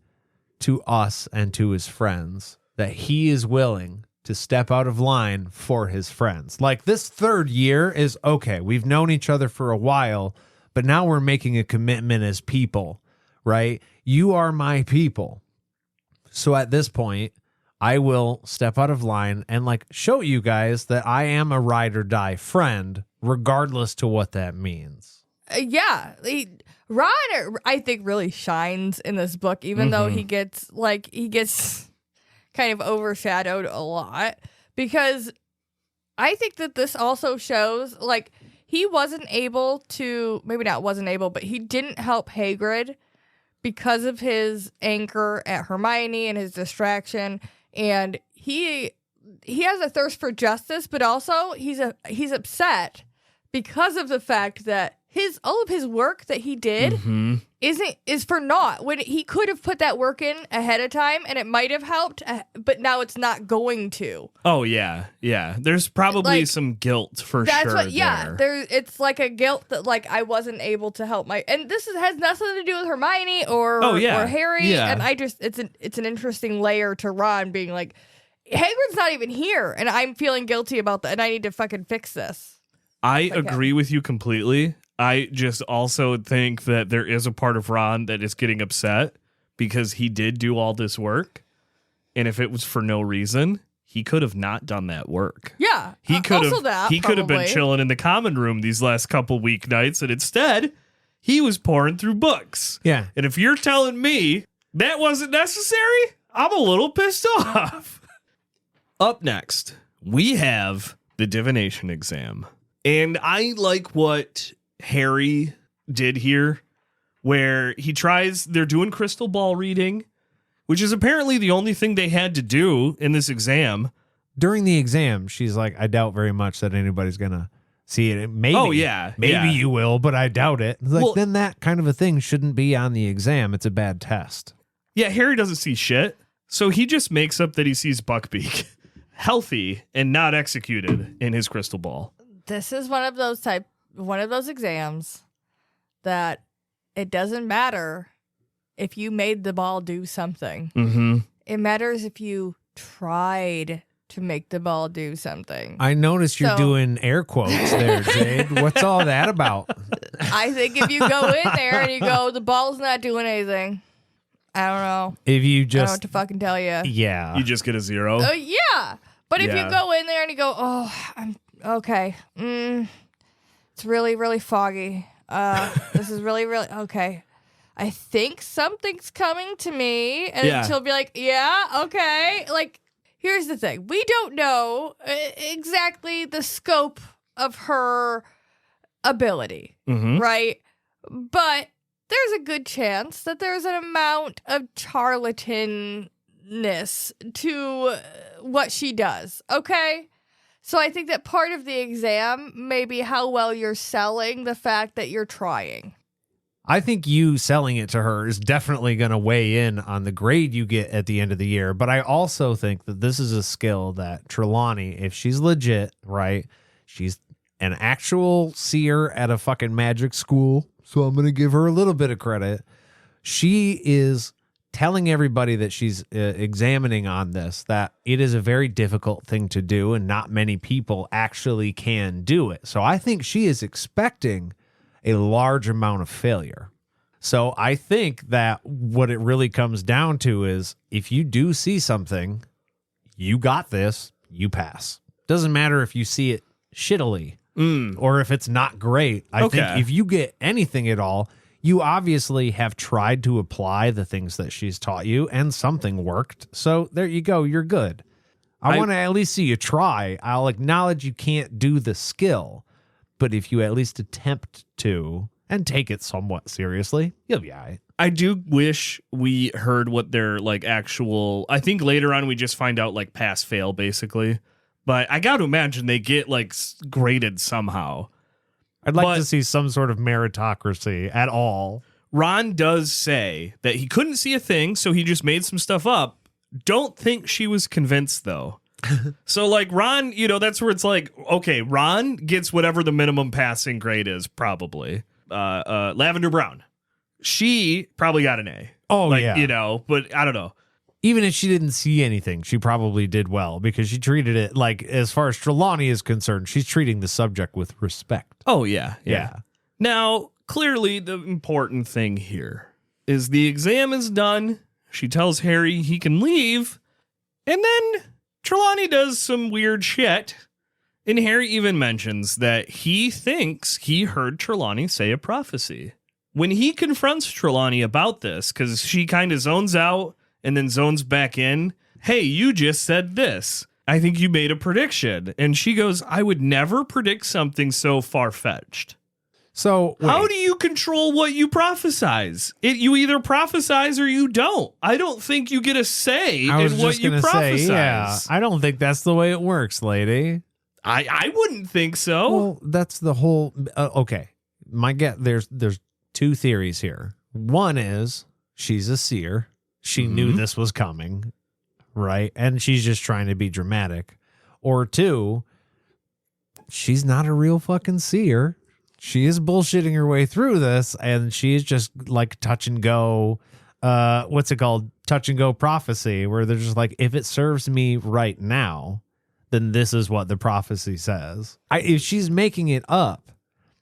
Speaker 2: to us and to his friends that he is willing to step out of line for his friends. Like, this third year is okay. We've known each other for a while, but now we're making a commitment as people, right? You are my people. So at this point, I will step out of line and like show you guys that I am a ride or die friend, regardless to what that means.
Speaker 3: Ron, I think, really shines in this book, even though he gets kind of overshadowed a lot, because I think that this also shows like he wasn't able to, maybe not wasn't able, but he didn't help Hagrid because of his anger at Hermione and his distraction, and he has a thirst for justice, but also he's upset because of the fact that all of his work that he did is for naught, when he could have put that work in ahead of time and it might have helped, but now it's not going to.
Speaker 1: Oh yeah. There's probably some guilt for sure.
Speaker 3: It's like a guilt that like I wasn't able to help and this has nothing to do with Hermione or Harry.
Speaker 1: Yeah.
Speaker 3: And it's an interesting layer to Ron being like, Hagrid's not even here and I'm feeling guilty about that and I need to fucking fix this.
Speaker 1: I agree with you completely. I just also think that there is a part of Ron that is getting upset because he did do all this work. And if it was for no reason, he could have not done that work.
Speaker 3: Yeah.
Speaker 1: He could have been chilling in the common room these last couple weeknights, and instead he was pouring through books.
Speaker 2: Yeah.
Speaker 1: And if you're telling me that wasn't necessary, I'm a little pissed off. Up next, we have the divination exam. And I like what Harry did here, where they're doing crystal ball reading, which is apparently the only thing they had to do in this exam.
Speaker 2: During the exam, she's like, I doubt very much that anybody's going to see it. Maybe, you will, but I doubt it. It's like, then that kind of a thing shouldn't be on the exam. It's a bad test.
Speaker 1: Yeah, Harry doesn't see shit. So he just makes up that he sees Buckbeak healthy and not executed in his crystal ball.
Speaker 3: This is one of those exams that it doesn't matter if you made the ball do something.
Speaker 1: Mm-hmm.
Speaker 3: It matters if you tried to make the ball do something.
Speaker 2: I noticed you're doing air quotes there, Jade. What's all that about?
Speaker 3: I think if you go in there and you go, the ball's not doing anything, I don't know.
Speaker 2: If you
Speaker 3: I don't know
Speaker 2: just...
Speaker 3: what to fucking tell you.
Speaker 2: Yeah.
Speaker 1: You just get a 0?
Speaker 3: Yeah. But if you go in there and you go, I'm okay. It's really, really foggy. This is really, really okay. I think something's coming to me. And she'll be like, yeah, okay. Like, here's the thing. We don't know exactly the scope of her ability, right? But there's a good chance that there's an amount of charlatanness to what she does, okay? So I think that part of the exam may be how well you're selling the fact that you're trying.
Speaker 2: I think you selling it to her is definitely going to weigh in on the grade you get at the end of the year. But I also think that this is a skill that Trelawney, if she's legit, right? She's an actual seer at a fucking magic school. So I'm going to give her a little bit of credit. She is telling everybody that she's examining on this, that it is a very difficult thing to do and not many people actually can do it. So I think she is expecting a large amount of failure. So I think that what it really comes down to is if you do see something, you got this, you pass. Doesn't matter if you see it shittily or if it's not great. I think if you get anything at all, you obviously have tried to apply the things that she's taught you and something worked. So there you go. You're good. I want to at least see you try. I'll acknowledge you can't do the skill, but if you at least attempt to, and take it somewhat seriously, you'll be all right.
Speaker 1: I do wish we heard what their like actual. I think later on we just find out like pass fail basically, but I got to imagine they get like graded somehow.
Speaker 2: I'd like to see some sort of meritocracy at all.
Speaker 1: Ron does say that he couldn't see a thing, so he just made some stuff up. Don't think she was convinced though. So like Ron, that's where it's like, okay, Ron gets whatever the minimum passing grade is probably. Lavender Brown. She probably got an A.
Speaker 2: Oh, yeah.
Speaker 1: But I don't know.
Speaker 2: Even if she didn't see anything, she probably did well because she treated it like, as far as Trelawney is concerned, she's treating the subject with respect.
Speaker 1: Oh, yeah.
Speaker 2: Yeah.
Speaker 1: Now, clearly the important thing here is the exam is done. She tells Harry he can leave. And then Trelawney does some weird shit. And Harry even mentions that he thinks he heard Trelawney say a prophecy. When he confronts Trelawney about this, because she kind of zones out and then zones back in, hey, you just said this. I think you made a prediction. And she goes, I would never predict something so far-fetched.
Speaker 2: So
Speaker 1: how do you control what you prophesize? You either prophesize or you don't. I don't think you get a say in what you prophesize.
Speaker 2: Yeah, I don't think that's the way it works, lady.
Speaker 1: I wouldn't think so.
Speaker 2: Well, that's the whole. Okay, my guess. There's two theories here. One is she's a seer. She knew this was coming, right? And she's just trying to be dramatic. Or two, she's not a real fucking seer. She is bullshitting her way through this, and she is just like touch and go. What's it called? Touch and go prophecy, where they're just like, if it serves me right now, then this is what the prophecy says. If she's making it up,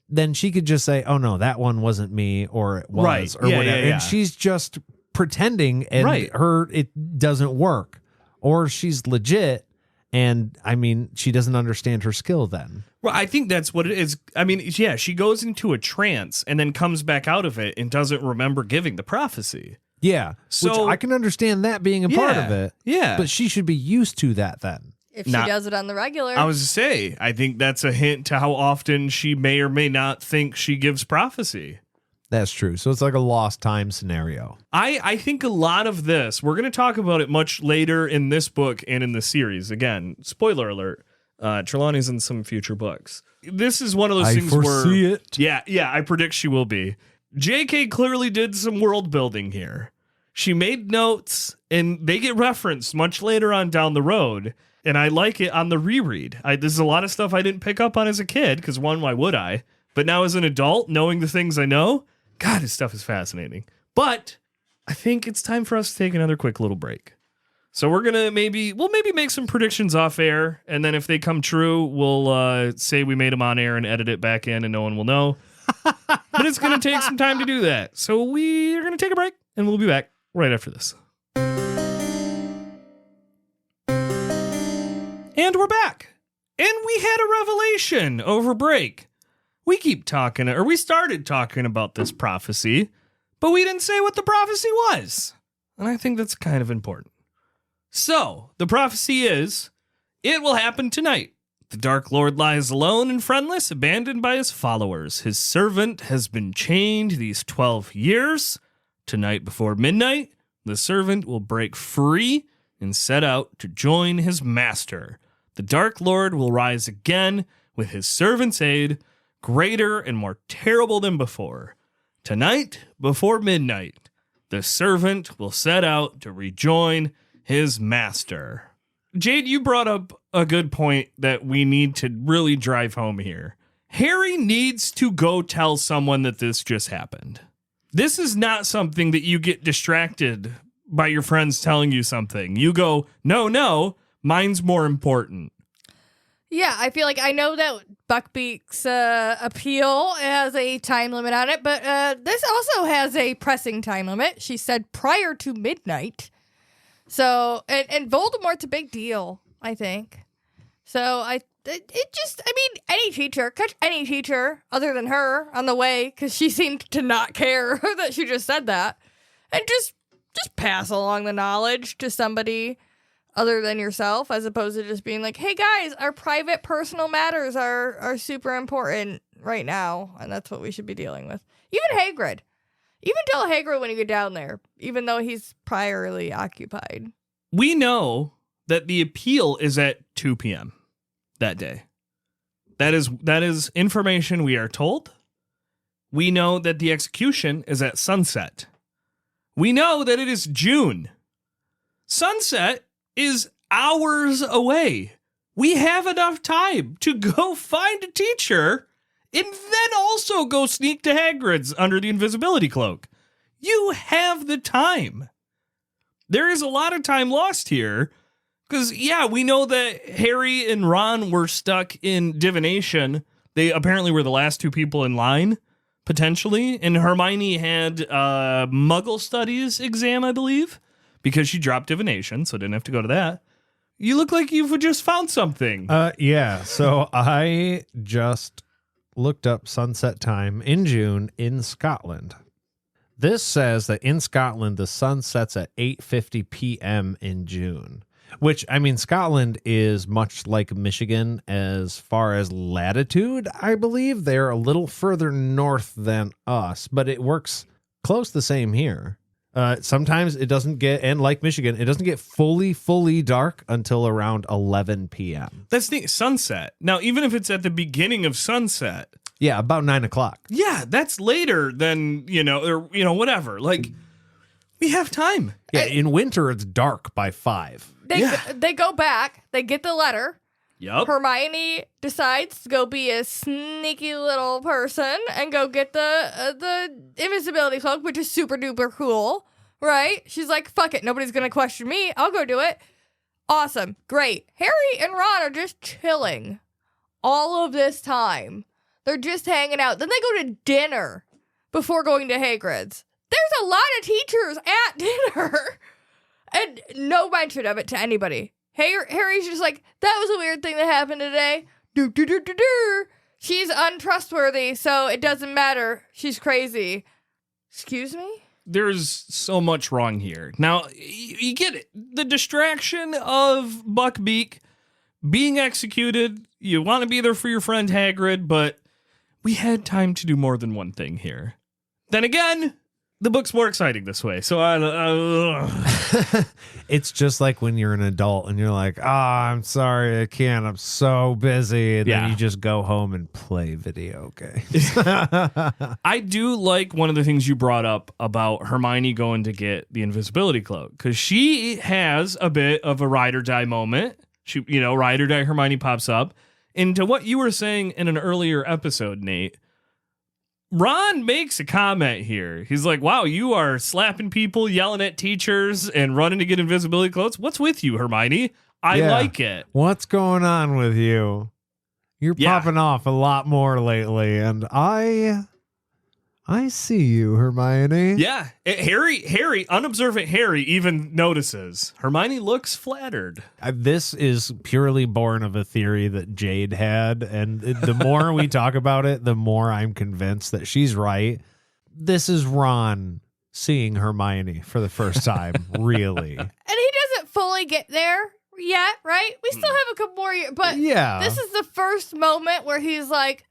Speaker 2: then she could just say, oh no, that one wasn't me, or it was,
Speaker 1: right.
Speaker 2: or
Speaker 1: Yeah,
Speaker 2: whatever.
Speaker 1: yeah.
Speaker 2: And she's just pretending, and it doesn't work. Or she's legit, and I mean, she doesn't understand her skill then.
Speaker 1: Well, I think that's what it is. I mean, yeah, she goes into a trance and then comes back out of it and doesn't remember giving the prophecy.
Speaker 2: Yeah,
Speaker 1: so
Speaker 2: which I can understand that being a part of it.
Speaker 1: Yeah.
Speaker 2: But she should be used to that then.
Speaker 3: If she does it on the regular.
Speaker 1: I was to say, I think that's a hint to how often she may or may not think she gives prophecy.
Speaker 2: That's true. So it's like a lost time scenario.
Speaker 1: I think a lot of this, we're going to talk about it much later in this book and in the series. Again, spoiler alert, Trelawney's in some future books. This is one of those things where...
Speaker 2: it.
Speaker 1: Yeah, I predict she will be. JK clearly did some world building here. She made notes, and they get referenced much later on down the road. And I like it on the reread. This is a lot of stuff I didn't pick up on as a kid, because one, why would I? But now as an adult, knowing the things I know, God, this stuff is fascinating. But I think it's time for us to take another quick little break. So we're going to maybe make some predictions off air. And then if they come true, we'll say we made them on air and edit it back in and no one will know. But it's going to take some time to do that. So we are going to take a break and we'll be back right after this. And we're back. And we had a revelation over break. We started talking about this prophecy, but we didn't say what the prophecy was. And I think that's kind of important. So, the prophecy is, it will happen tonight. The Dark Lord lies alone and friendless, abandoned by his followers. His servant has been chained these 12 years. Tonight before midnight, the servant will break free and set out to join his master. The Dark Lord will rise again with his servant's aid, greater and more terrible than before. Tonight, before midnight, the servant will set out to rejoin his master. Jade, you brought up a good point that we need to really drive home here. Harry needs to go tell someone that this just happened. This is not something that you get distracted by your friends telling you something. You go, no, mine's more important.
Speaker 3: Yeah, I feel like I know that Buckbeak's appeal has a time limit on it, but this also has a pressing time limit. She said prior to midnight. So, and Voldemort's a big deal, I think. So, any teacher, catch any teacher other than her on the way, because she seemed to not care that she just said that, and just pass along the knowledge to somebody other than yourself, as opposed to just being like, hey guys, our private personal matters are super important right now, and that's what we should be dealing with. Even Hagrid. Even tell Hagrid when you get down there, even though he's priorly occupied.
Speaker 1: We know that the appeal is at 2 p.m. that day. That is information we are told. We know that the execution is at sunset. We know that it is June. Sunset is hours away. We have enough time to go find a teacher and then also go sneak to Hagrid's under the invisibility cloak. You have the time. There is a lot of time lost here because, yeah, we know that Harry and Ron were stuck in divination. They apparently were the last two people in line, potentially. And Hermione had a Muggle Studies exam, I believe, because she dropped divination, so didn't have to go to that. You look like you've just found something.
Speaker 2: Yeah, so I just looked up sunset time in June in Scotland. This says that in Scotland, the sun sets at 8:50 p.m. in June, which, I mean, Scotland is much like Michigan as far as latitude, I believe. They're a little further north than us, but it works close the same here. Sometimes it doesn't get, and like Michigan, it doesn't get fully dark until around 11 p.m.
Speaker 1: That's the sunset. Now, even if it's at the beginning of sunset.
Speaker 2: Yeah, about 9 o'clock.
Speaker 1: Yeah, that's later than, whatever. Like, we have time.
Speaker 2: Yeah, in winter, it's dark by 5.
Speaker 3: They go back. They get the letter.
Speaker 1: Yep.
Speaker 3: Hermione decides to go be a sneaky little person and go get the invisibility cloak, which is super duper cool, right? She's like, fuck it. Nobody's going to question me. I'll go do it. Awesome. Great. Harry and Ron are just chilling all of this time. They're just hanging out. Then they go to dinner before going to Hagrid's. There's a lot of teachers at dinner and no mention of it to anybody. Harry's just like, that was a weird thing that happened today. She's untrustworthy, so it doesn't matter. She's crazy. Excuse me?
Speaker 1: There's so much wrong here. Now, you get it. The distraction of Buckbeak being executed. You want to be there for your friend Hagrid, but we had time to do more than one thing here. Then again, the book's more exciting this way. So
Speaker 2: it's just like when you're an adult and you're like, I'm sorry, I can't. I'm so busy. And then you just go home and play video games.
Speaker 1: I do like one of the things you brought up about Hermione going to get the invisibility cloak, because she has a bit of a ride or die moment. She, ride or die Hermione pops up. And to what you were saying in an earlier episode, Nate, Ron makes a comment here. He's like, wow, you are slapping people, yelling at teachers, and running to get invisibility cloaks. What's with you, Hermione? I like it.
Speaker 2: What's going on with you? You're popping off a lot more lately, and I see you, Hermione.
Speaker 1: Yeah. Harry, unobservant Harry even notices. Hermione looks flattered.
Speaker 2: This is purely born of a theory that Jade had, and the more we talk about it, the more I'm convinced that she's right. This is Ron seeing Hermione for the first time, really.
Speaker 3: And he doesn't fully get there yet, right? We still have a couple more years, but this is the first moment where he's like,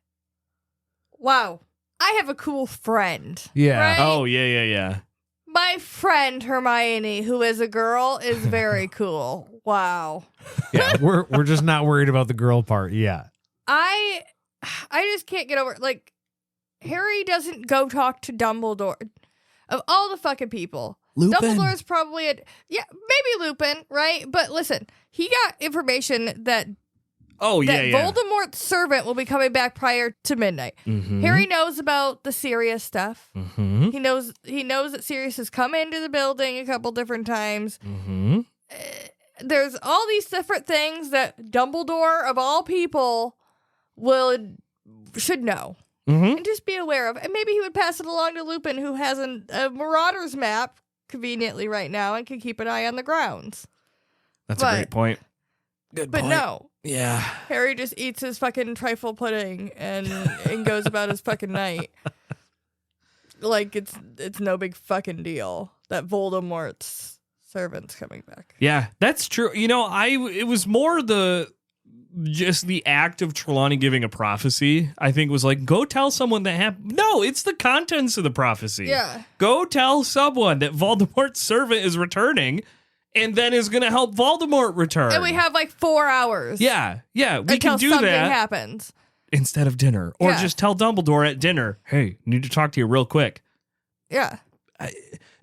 Speaker 3: wow, I have a cool friend.
Speaker 2: Yeah.
Speaker 3: Right?
Speaker 1: Oh, yeah.
Speaker 3: My friend Hermione, who is a girl, is very cool. Wow.
Speaker 2: Yeah, we're just not worried about the girl part yet.
Speaker 3: I just can't get over it. Like, Harry doesn't go talk to Dumbledore. Of all the fucking people,
Speaker 1: Lupin.
Speaker 3: Dumbledore's probably maybe Lupin, right? But listen, he got information that Voldemort's servant will be coming back prior to midnight.
Speaker 1: Mm-hmm.
Speaker 3: Harry knows about the Sirius stuff.
Speaker 1: Mm-hmm.
Speaker 3: He knows that Sirius has come into the building a couple different times.
Speaker 1: Mm-hmm.
Speaker 3: There's all these different things that Dumbledore, of all people, should know.
Speaker 1: Mm-hmm.
Speaker 3: And just be aware of. And maybe he would pass it along to Lupin, who has a Marauders map conveniently right now and can keep an eye on the grounds.
Speaker 1: That's a great point. Good
Speaker 3: point. But no.
Speaker 1: Yeah.
Speaker 3: Harry just eats his fucking trifle pudding and goes about his fucking night. Like it's no big fucking deal that Voldemort's servant's coming back.
Speaker 1: Yeah, that's true. It was more the just the act of Trelawney giving a prophecy, I think was like, go tell someone that happened. No, it's the contents of the prophecy.
Speaker 3: Yeah.
Speaker 1: Go tell someone that Voldemort's servant is returning and then is going to help Voldemort return.
Speaker 3: And we have like 4 hours.
Speaker 1: Yeah, we
Speaker 3: until
Speaker 1: can do
Speaker 3: something
Speaker 1: that
Speaker 3: happens.
Speaker 1: instead of dinner. Or
Speaker 3: Yeah.
Speaker 1: just tell Dumbledore at dinner, hey, need to talk to you real quick.
Speaker 3: Yeah.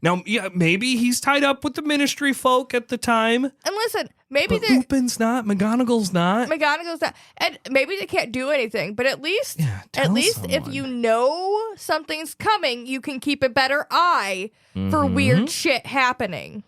Speaker 1: Now, yeah, maybe he's tied up with the Ministry folk at the time.
Speaker 3: And listen, maybe
Speaker 1: But Lupin's not, McGonagall's not.
Speaker 3: McGonagall's not, and maybe they can't do anything, but at least,
Speaker 1: tell
Speaker 3: if
Speaker 1: someone.
Speaker 3: you know something's coming, you can keep a better eye for weird shit happening,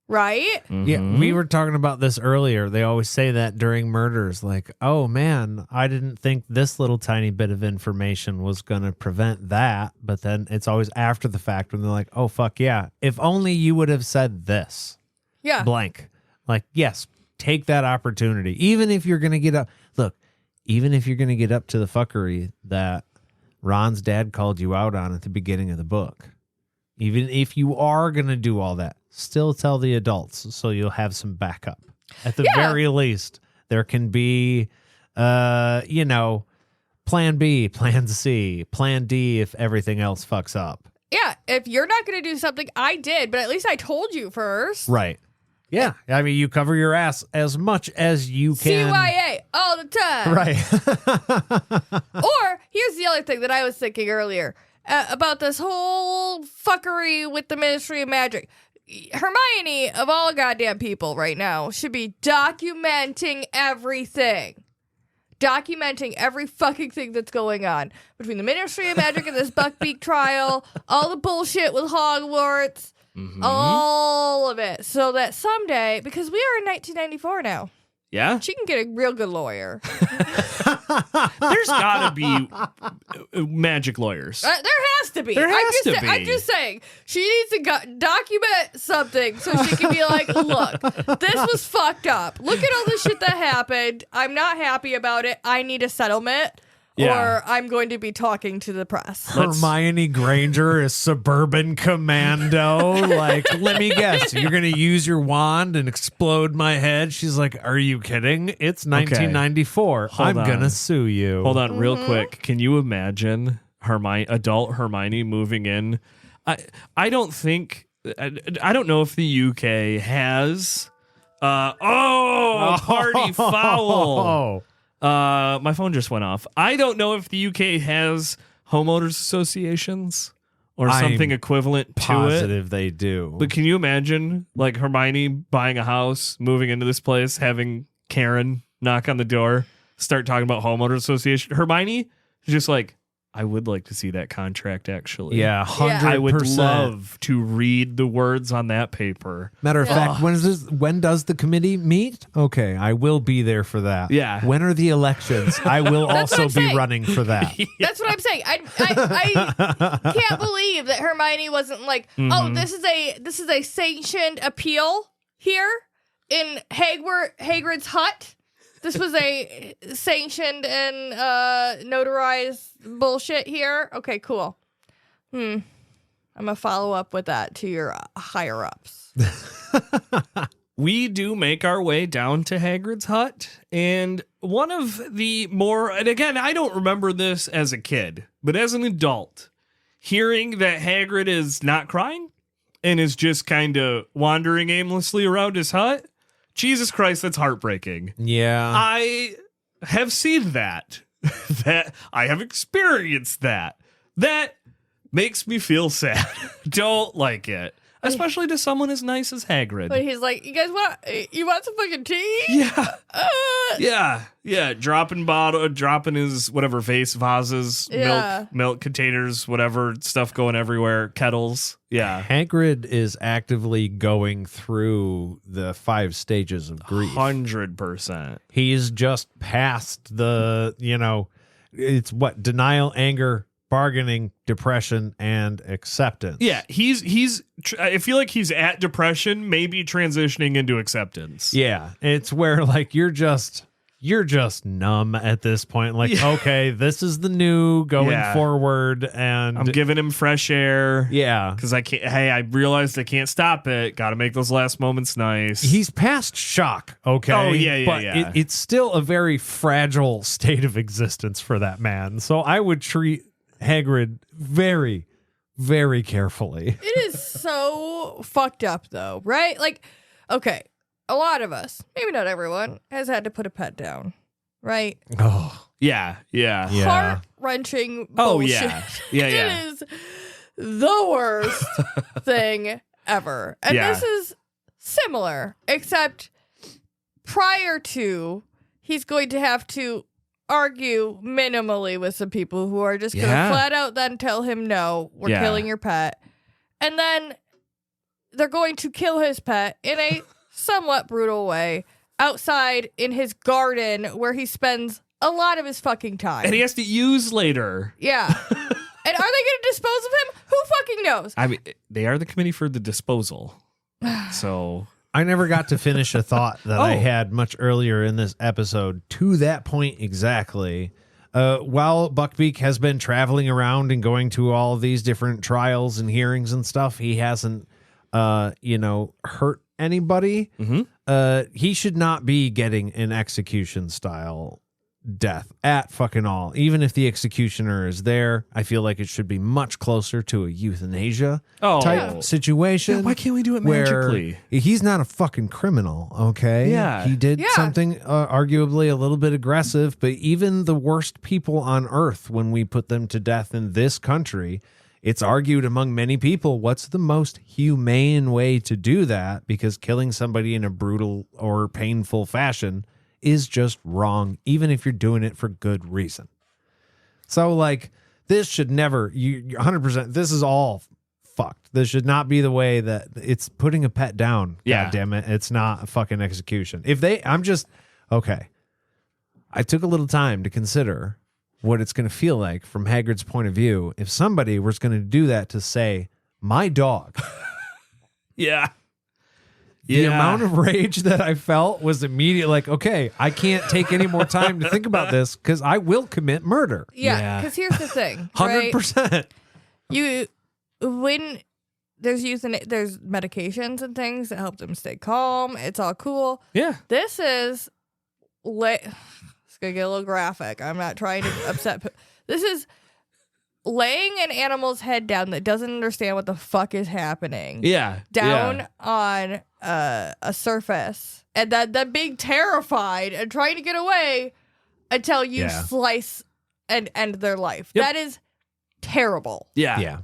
Speaker 3: right?
Speaker 2: Yeah, we were talking about this earlier. They always say that during murders, like, oh man, I didn't think this little tiny bit of information was going to prevent that. But then it's always after the fact when they're like, oh, fuck yeah. If only you would have said this.
Speaker 3: Yeah.
Speaker 2: Blank. Like, yes, take that opportunity. Even if you're going to get up. Look, even if you're going to get up to the fuckery that Ron's dad called you out on at the beginning of the book. Even if you are going to do all that, still tell the adults so you'll have some backup. At the very least, there can be, plan B, plan C, plan D if everything else fucks up.
Speaker 3: Yeah, if you're not going to do something, I did, but at least I told you first.
Speaker 2: Right. Yeah. I mean, you cover your ass as much as you can.
Speaker 3: CYA all the time.
Speaker 2: Right.
Speaker 3: Or here's the other thing that I was thinking earlier about this whole fuckery with the Ministry of Magic. Hermione, of all goddamn people right now, should be documenting everything. Documenting every fucking thing that's going on between the Ministry of Magic and this Buckbeak trial, all the bullshit with Hogwarts, all of it. So that someday, because we are in 1994 now,
Speaker 1: Yeah?
Speaker 3: she can get a real good lawyer.
Speaker 1: There's got to be magic lawyers.
Speaker 3: There has to be.
Speaker 1: There has to be.
Speaker 3: I'm just saying, she needs to document something so she can be like, look, this was fucked up. Look at all the shit that happened. I'm not happy about it. I need a settlement.
Speaker 1: Yeah.
Speaker 3: Or I'm going to be talking to the press.
Speaker 2: Hermione Granger is suburban commando. Like, let me guess, you're going to use your wand and explode my head? She's like, are you kidding? It's 1994. I'm going to sue you.
Speaker 1: Hold on real quick. Can you imagine adult Hermione moving in? I don't think, I don't know if the UK has, party foul. My phone just went off. I don't know if the UK has homeowners associations or something equivalent to it.
Speaker 2: Positive they do.
Speaker 1: But can you imagine, like, Hermione buying a house, moving into this place, having Karen knock on the door, start talking about homeowners association? Hermione is just like, I would like to see that contract, actually.
Speaker 2: Yeah, 100%.
Speaker 1: I would love to read the words on that paper.
Speaker 2: Matter of fact, when does the committee meet? Okay, I will be there for that.
Speaker 1: Yeah.
Speaker 2: When are the elections? I will also
Speaker 3: I'm
Speaker 2: be
Speaker 3: saying.
Speaker 2: running for that.
Speaker 3: That's what I'm saying. I can't believe that Hermione wasn't like, oh, this is a sanctioned appeal here in Hagrid's hut. This was a sanctioned and notarized bullshit here. Okay, cool. I'm gonna follow up with that to your higher ups.
Speaker 1: We do make our way down to Hagrid's hut, and one of the more, and again, I don't remember this as a kid, but as an adult, hearing that Hagrid is not crying and is just kind of wandering aimlessly around his hut, Jesus Christ, that's heartbreaking.
Speaker 2: Yeah.
Speaker 1: I have seen that. That I have experienced that. That makes me feel sad. Don't like it. Especially to someone as nice as Hagrid.
Speaker 3: But he's like, you guys want some fucking tea?
Speaker 1: Yeah. Yeah. Dropping his whatever vases, milk containers, whatever stuff going everywhere, kettles. Yeah.
Speaker 2: Hagrid is actively going through the 5 stages of grief.
Speaker 1: 100%.
Speaker 2: He's just past the, it's what? Denial, anger, bargaining, depression, and acceptance.
Speaker 1: Yeah, I feel like he's at depression, maybe transitioning into acceptance.
Speaker 2: Yeah, it's where like you're you're just numb at this point. Like, okay, this is the new going forward, and
Speaker 1: I'm giving him fresh air.
Speaker 2: Yeah.
Speaker 1: Because I realized I can't stop it. Got to make those last moments nice.
Speaker 2: He's past shock, okay?
Speaker 1: Oh, yeah,
Speaker 2: but it's still a very fragile state of existence for that man. So I would treat Hagrid very, very carefully.
Speaker 3: It is so fucked up, though, right? Like, okay, a lot of us, maybe not everyone, has had to put a pet down, right?
Speaker 2: Oh,
Speaker 1: yeah.
Speaker 3: Heart-wrenching bullshit.
Speaker 1: Oh, yeah. Yeah.
Speaker 3: It is the worst thing ever. And this is similar, except prior to, he's going to have to argue minimally with some people who are just going to flat out then tell him, no, we're killing your pet. And then they're going to kill his pet in a somewhat brutal way outside in his garden where he spends a lot of his fucking time.
Speaker 1: And he has to use later.
Speaker 3: Yeah. And are they going to dispose of him? Who fucking knows?
Speaker 1: I mean, they are the committee for the disposal. So
Speaker 2: I never got to finish a thought that I had much earlier in this episode to that point exactly. While Buckbeak has been traveling around and going to all of these different trials and hearings and stuff, he hasn't, hurt anybody. He should not be getting an execution style death at fucking all. Even if the executioner is there, I feel like it should be much closer to a euthanasia type situation.
Speaker 1: Yeah, why can't we do it
Speaker 2: where
Speaker 1: magically?
Speaker 2: He's not a fucking criminal, okay?
Speaker 1: Yeah.
Speaker 2: He did something arguably a little bit aggressive, but even the worst people on earth, when we put them to death in this country, it's argued among many people what's the most humane way to do that, because killing somebody in a brutal or painful fashion is just wrong, even if you're doing it for good reason. So, like, this should never, you 100%, this is all fucked. This should not be the way that it's putting a pet down.
Speaker 1: Yeah.
Speaker 2: God damn it. It's not a fucking execution. Okay. I took a little time to consider what it's going to feel like from Hagrid's point of view if somebody was going to do that to, say, my dog.
Speaker 1: Yeah.
Speaker 2: The amount of rage that I felt was immediate. Like, okay, I can't take any more time to think about this because I will commit murder.
Speaker 3: Yeah, because here's the thing.
Speaker 2: 100%.
Speaker 3: When there's there's medications and things that help them stay calm. It's all cool.
Speaker 1: Yeah.
Speaker 3: This is it's gonna get a little graphic. I'm not trying to upset. This is laying an animal's head down that doesn't understand what the fuck is happening.
Speaker 1: Yeah.
Speaker 3: Down on a surface, and that being terrified and trying to get away until you slice and end their life.
Speaker 1: Yep.
Speaker 3: That is terrible.
Speaker 1: Yeah.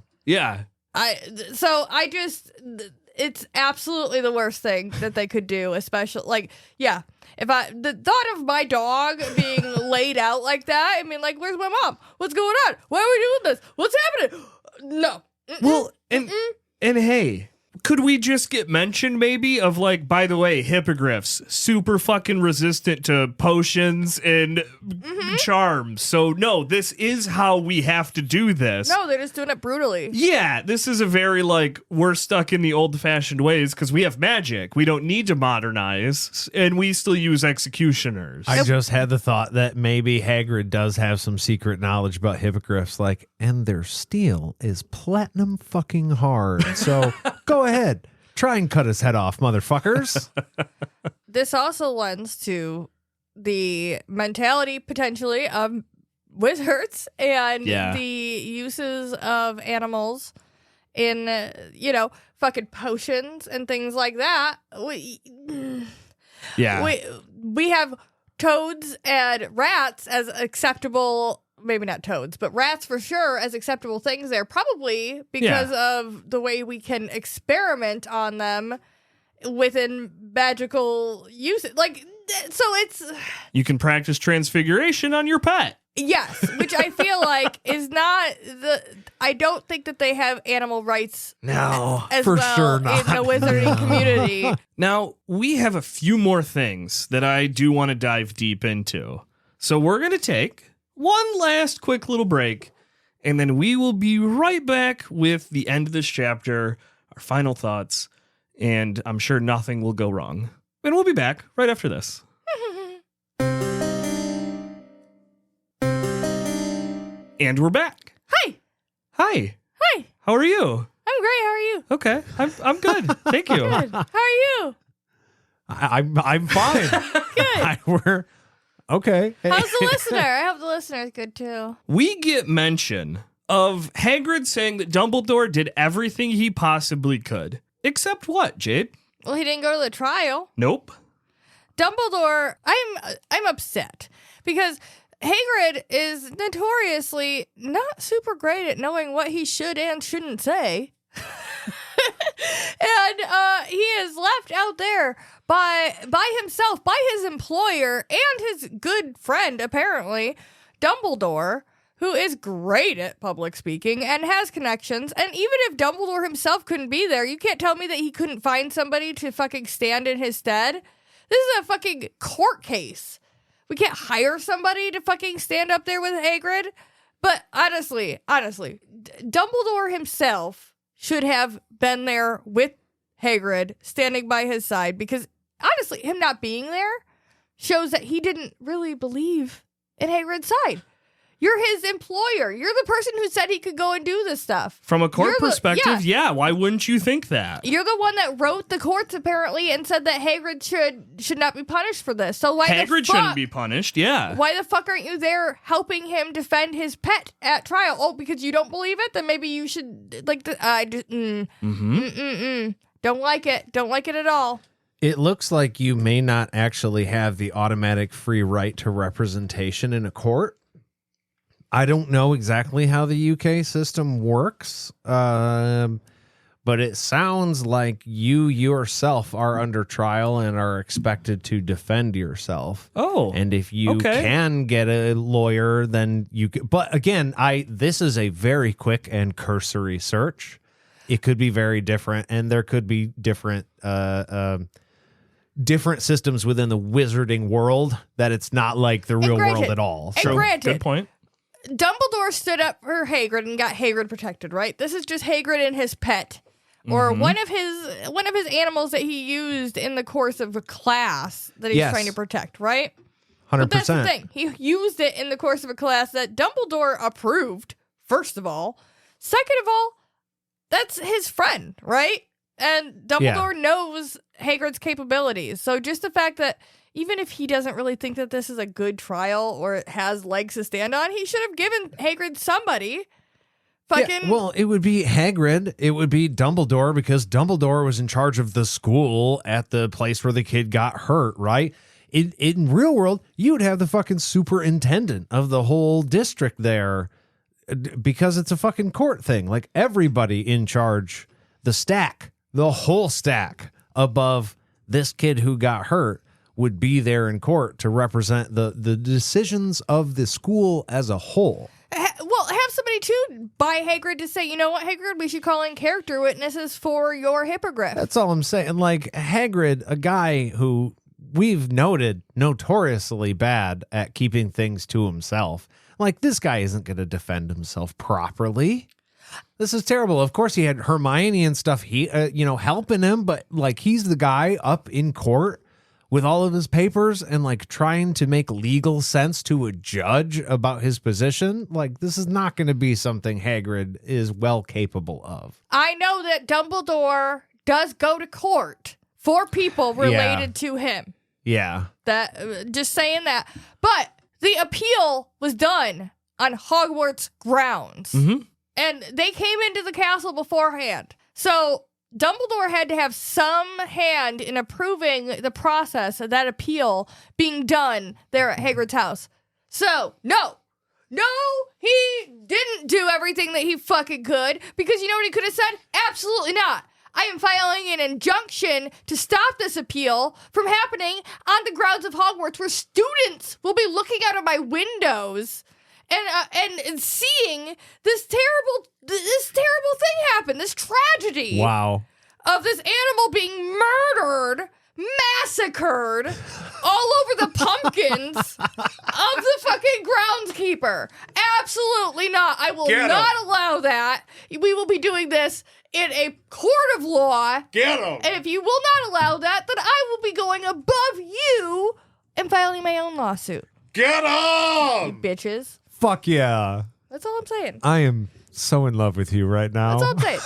Speaker 3: It's absolutely the worst thing that they could do, especially if the thought of my dog being laid out like that, I mean, like, where's my mom? What's going on? Why are we doing this? What's happening? No.
Speaker 1: Well, and hey, could we just get mention maybe of, like, by the way, hippogriffs, super fucking resistant to potions and charms. So no, this is how we have to do this.
Speaker 3: No, they're just doing it brutally.
Speaker 1: Yeah, this is a very, like, we're stuck in the old-fashioned ways because we have magic. We don't need to modernize, and we still use executioners.
Speaker 2: I just had the thought that maybe Hagrid does have some secret knowledge about hippogriffs, like, and their steel is platinum fucking hard. So go ahead, try and cut his head off, motherfuckers.
Speaker 3: This also lends to the mentality potentially of wizards and the uses of animals in, fucking potions and things like that. We have toads and rats as acceptable, maybe not toads, but rats for sure as acceptable things there, probably because of the way we can experiment on them within magical use. Like, so it's...
Speaker 1: You can practice transfiguration on your pet.
Speaker 3: Yes, which I feel like is not I don't think that they have animal rights as
Speaker 2: for
Speaker 3: well
Speaker 2: sure not.
Speaker 3: in the wizarding community.
Speaker 1: Now, we have a few more things that I do want to dive deep into. So we're going to take one last quick little break, and then we will be right back with the end of this chapter, our final thoughts, and I'm sure nothing will go wrong. And we'll be back right after this. And we're back.
Speaker 3: Hi.
Speaker 1: Hi.
Speaker 3: Hi.
Speaker 1: How are you?
Speaker 3: I'm great. How are you?
Speaker 1: Okay. I'm good. Thank you.
Speaker 3: Good. How are you?
Speaker 2: I'm fine.
Speaker 3: Good.
Speaker 2: We're okay.
Speaker 3: How's the listener? I hope the listener's good too.
Speaker 1: We get mention of Hagrid saying that Dumbledore did everything he possibly could. Except what, Jade?
Speaker 3: Well, he didn't go to the trial.
Speaker 1: Nope.
Speaker 3: Dumbledore, I'm upset because Hagrid is notoriously not super great at knowing what he should and shouldn't say. And he is left out there by himself, by his employer and his good friend, apparently, Dumbledore, who is great at public speaking and has connections. And even if Dumbledore himself couldn't be there, you can't tell me that he couldn't find somebody to fucking stand in his stead. This is a fucking court case. We can't hire somebody to fucking stand up there with Hagrid. But honestly, Dumbledore himself should have been there with Hagrid, standing by his side, because honestly, him not being there shows that he didn't really believe in Hagrid's side. You're his employer. You're the person who said he could go and do this stuff.
Speaker 1: From a court
Speaker 3: You're
Speaker 1: perspective, yeah, why wouldn't you think that?
Speaker 3: You're the one that wrote the courts, apparently, and said that Hagrid should not be punished for this. So why
Speaker 1: Hagrid shouldn't be punished, yeah.
Speaker 3: Why the fuck aren't you there helping him defend his pet at trial? Oh, because you don't believe it? Then maybe you should, Don't like it. Don't like it at all.
Speaker 2: It looks like you may not actually have the automatic free right to representation in a court. I don't know exactly how the UK system works, but it sounds like you yourself are under trial and are expected to defend yourself.
Speaker 1: Oh,
Speaker 2: and if you can get a lawyer, then you can. But again, this is a very quick and cursory search. It could be very different, and there could be different systems within the wizarding world that it's not like the real world at all.
Speaker 3: So,
Speaker 1: good point.
Speaker 3: Dumbledore stood up for Hagrid and got Hagrid protected, right? This is just Hagrid and his pet, or one of his animals that he used in the course of a class that he's trying to protect, right?
Speaker 2: 100%.
Speaker 3: But that's the thing. He used it in the course of a class that Dumbledore approved, first of all. Second of all, that's his friend, right? And Dumbledore knows Hagrid's capabilities. So just the fact that even if he doesn't really think that this is a good trial or it has legs to stand on, he should have given Hagrid somebody.
Speaker 2: Well, it would be Hagrid. It would be Dumbledore, because Dumbledore was in charge of the school at the place where the kid got hurt, right? In real world, you would have the fucking superintendent of the whole district there, because it's a fucking court thing. Like, everybody in charge, the whole stack above this kid who got hurt would be there in court to represent the decisions of the school as a whole.
Speaker 3: Well, have somebody too by Hagrid to say, you know what, Hagrid, we should call in character witnesses for your hippogriff.
Speaker 2: That's all I'm saying. Like, Hagrid, a guy who we've noted notoriously bad at keeping things to himself. Like, this guy isn't going to defend himself properly. This is terrible. Of course, he had Hermione and stuff, helping him, but like, he's the guy up in court with all of his papers and like trying to make legal sense to a judge about his position. Like, this is not going to be something Hagrid is well capable of.
Speaker 3: I know that Dumbledore does go to court for people related to him.
Speaker 2: Yeah.
Speaker 3: Just saying that. But the appeal was done on Hogwarts grounds.
Speaker 1: Mm-hmm.
Speaker 3: And they came into the castle beforehand. So Dumbledore had to have some hand in approving the process of that appeal being done there at Hagrid's house. So, no, he didn't do everything that he fucking could, because you know what he could have said? Absolutely not. I am filing an injunction to stop this appeal from happening on the grounds of Hogwarts, where students will be looking out of my windows and seeing this terrible thing happen, this tragedy.
Speaker 2: Wow.
Speaker 3: Of this animal being murdered, massacred all over the pumpkins of the fucking groundskeeper. Absolutely not. I will not allow that. We will be doing this in a court of law.
Speaker 1: Get him.
Speaker 3: And if you will not allow that, then I will be going above you and filing my own lawsuit.
Speaker 1: Get him!
Speaker 3: You bitches.
Speaker 2: Fuck yeah.
Speaker 3: That's all I'm saying.
Speaker 2: I am so in love with you right now.
Speaker 3: That's all I'm saying.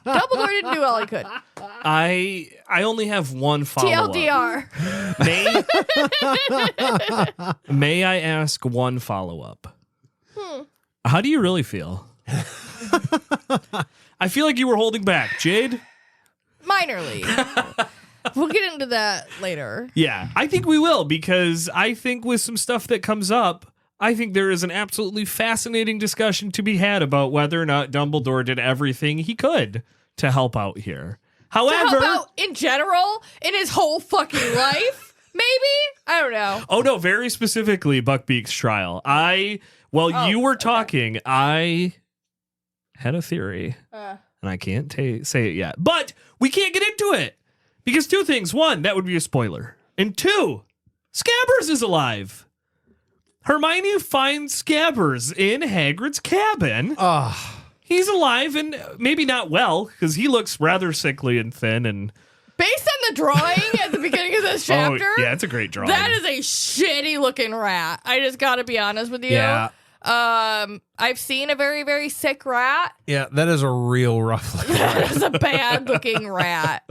Speaker 3: Dumbledore didn't do all he could.
Speaker 1: I only have one follow-up.
Speaker 3: TLDR.
Speaker 1: May I ask one follow-up? How do you really feel? I feel like you were holding back. Jade?
Speaker 3: Minorly. We'll get into that later.
Speaker 1: Yeah, I think we will, because I think with some stuff that comes up, I think there is an absolutely fascinating discussion to be had about whether or not Dumbledore did everything he could to help out here. However,
Speaker 3: To help out in general, in his whole fucking life, maybe? I don't know.
Speaker 1: oh no, very specifically Buckbeak's trial. You were talking, I had a theory, and I can't say it yet, but we can't get into it because two things. One, that would be a spoiler. And two, Scabbers is alive. Hermione finds Scabbers in Hagrid's cabin. He's alive and maybe not well because he looks rather sickly and thin. And
Speaker 3: Based on the drawing at the beginning of this chapter,
Speaker 1: yeah, it's a great drawing.
Speaker 3: that is a shitty looking rat. I just gotta be honest with you.
Speaker 2: Yeah.
Speaker 3: I've seen a very, very sick rat.
Speaker 2: Yeah, that is a real rough look.
Speaker 3: That is a bad looking rat.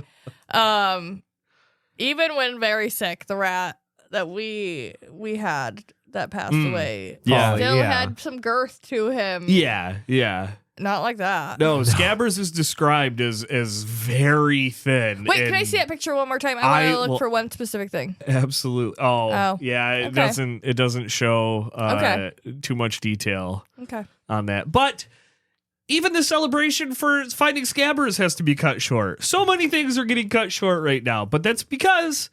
Speaker 3: Even when very sick, the rat that we had that passed away
Speaker 1: Yeah.
Speaker 3: still
Speaker 2: Yeah.
Speaker 3: had some girth to him.
Speaker 1: Yeah.
Speaker 3: Not like that.
Speaker 1: No, Scabbers is described as very thin.
Speaker 3: Wait, can I
Speaker 1: and-
Speaker 3: see that picture one more time? I want to look
Speaker 1: well-
Speaker 3: for one specific thing.
Speaker 1: Absolutely.
Speaker 3: Oh,
Speaker 1: yeah. It
Speaker 3: okay.
Speaker 1: doesn't show
Speaker 3: Okay.
Speaker 1: too much detail
Speaker 3: Okay.
Speaker 1: on that. But even the celebration for finding Scabbers has to be cut short. So many things are getting cut short right now, but that's because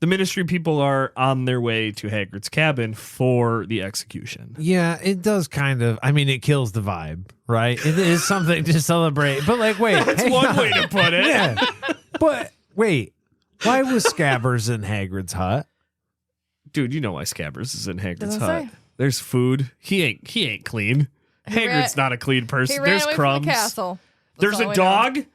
Speaker 1: the Ministry people are on their way to Hagrid's cabin for the execution.
Speaker 2: Yeah, it does kind of. I mean, it kills the vibe, right? It is something to celebrate. But like, wait.
Speaker 1: That's
Speaker 2: hang
Speaker 1: one
Speaker 2: on.
Speaker 1: way to put it.
Speaker 2: Yeah. But wait, why was Scabbers in Hagrid's hut?
Speaker 1: Dude, you know why Scabbers is in Hagrid's
Speaker 3: Doesn't
Speaker 1: hut.
Speaker 3: say.
Speaker 1: There's food. He ain't clean. Hagrid's not a clean
Speaker 3: He
Speaker 1: person.
Speaker 3: ran
Speaker 1: There's
Speaker 3: away
Speaker 1: crumbs.
Speaker 3: from the castle. That's
Speaker 1: There's
Speaker 3: all
Speaker 1: a
Speaker 3: we know.
Speaker 1: dog.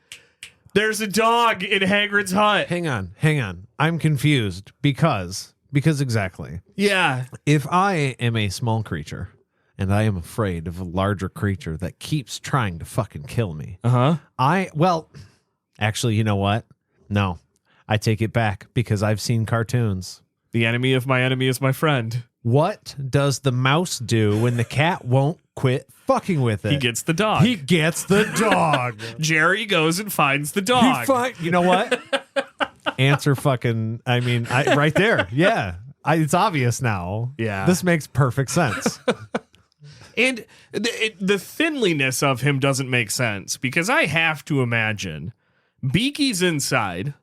Speaker 1: There's a dog in Hagrid's hut.
Speaker 2: Hang on. I'm confused because exactly.
Speaker 1: Yeah.
Speaker 2: If I am a small creature and I am afraid of a larger creature that keeps trying to fucking kill me, actually, you know what? No, I take it back because I've seen cartoons.
Speaker 1: The enemy of my enemy is my friend.
Speaker 2: What does the mouse do when the cat won't quit fucking with it?
Speaker 1: He gets the dog.
Speaker 2: He gets the dog.
Speaker 1: Jerry goes and finds the dog.
Speaker 2: You know what? Answer fucking, right there. Yeah. It's obvious now.
Speaker 1: Yeah.
Speaker 2: This makes perfect sense.
Speaker 1: And the thinliness of him doesn't make sense because I have to imagine Beaky's inside.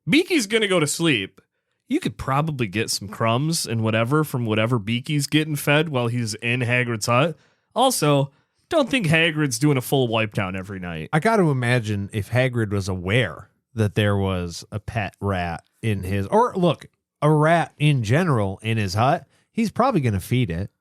Speaker 1: Beaky's going to go to sleep. You could probably get some crumbs and whatever from whatever Beaky's getting fed while he's in Hagrid's hut. Also, don't think Hagrid's doing a full wipe down every night.
Speaker 2: I got to imagine if Hagrid was aware that there was a pet rat in his, or look, a rat in general in his hut, he's probably going to feed it.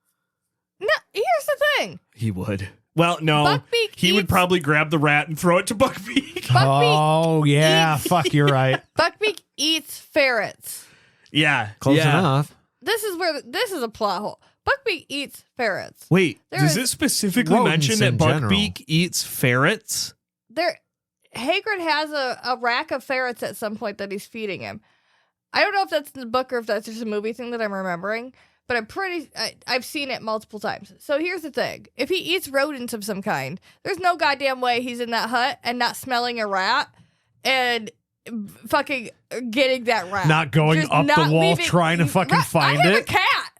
Speaker 3: No, here's the thing.
Speaker 1: He would. Well, no.
Speaker 3: Buckbeak
Speaker 1: he would
Speaker 3: eats-
Speaker 1: probably grab the rat and throw it to Buckbeak.
Speaker 2: Oh, yeah. Fuck, you're right.
Speaker 3: Buckbeak eats ferrets.
Speaker 1: Yeah.
Speaker 2: Close
Speaker 1: yeah.
Speaker 2: enough.
Speaker 3: This is a plot hole. Buckbeak eats ferrets.
Speaker 1: Wait,
Speaker 3: There
Speaker 1: does
Speaker 3: is
Speaker 1: it specifically
Speaker 2: rodents
Speaker 1: mention that
Speaker 2: in general.
Speaker 1: Buckbeak eats ferrets?
Speaker 3: Hagrid has a rack of ferrets at some point that he's feeding him. I don't know if that's in the book or if that's just a movie thing that I'm remembering, but I've seen it multiple times. So here's the thing. If he eats rodents of some kind, there's no goddamn way he's in that hut and not smelling a rat and fucking getting that rat.
Speaker 2: Not going
Speaker 3: Just
Speaker 2: up
Speaker 3: not
Speaker 2: the wall
Speaker 3: leaving-
Speaker 2: trying to fucking
Speaker 3: Right,
Speaker 2: find
Speaker 3: I have
Speaker 2: it.
Speaker 3: a cat.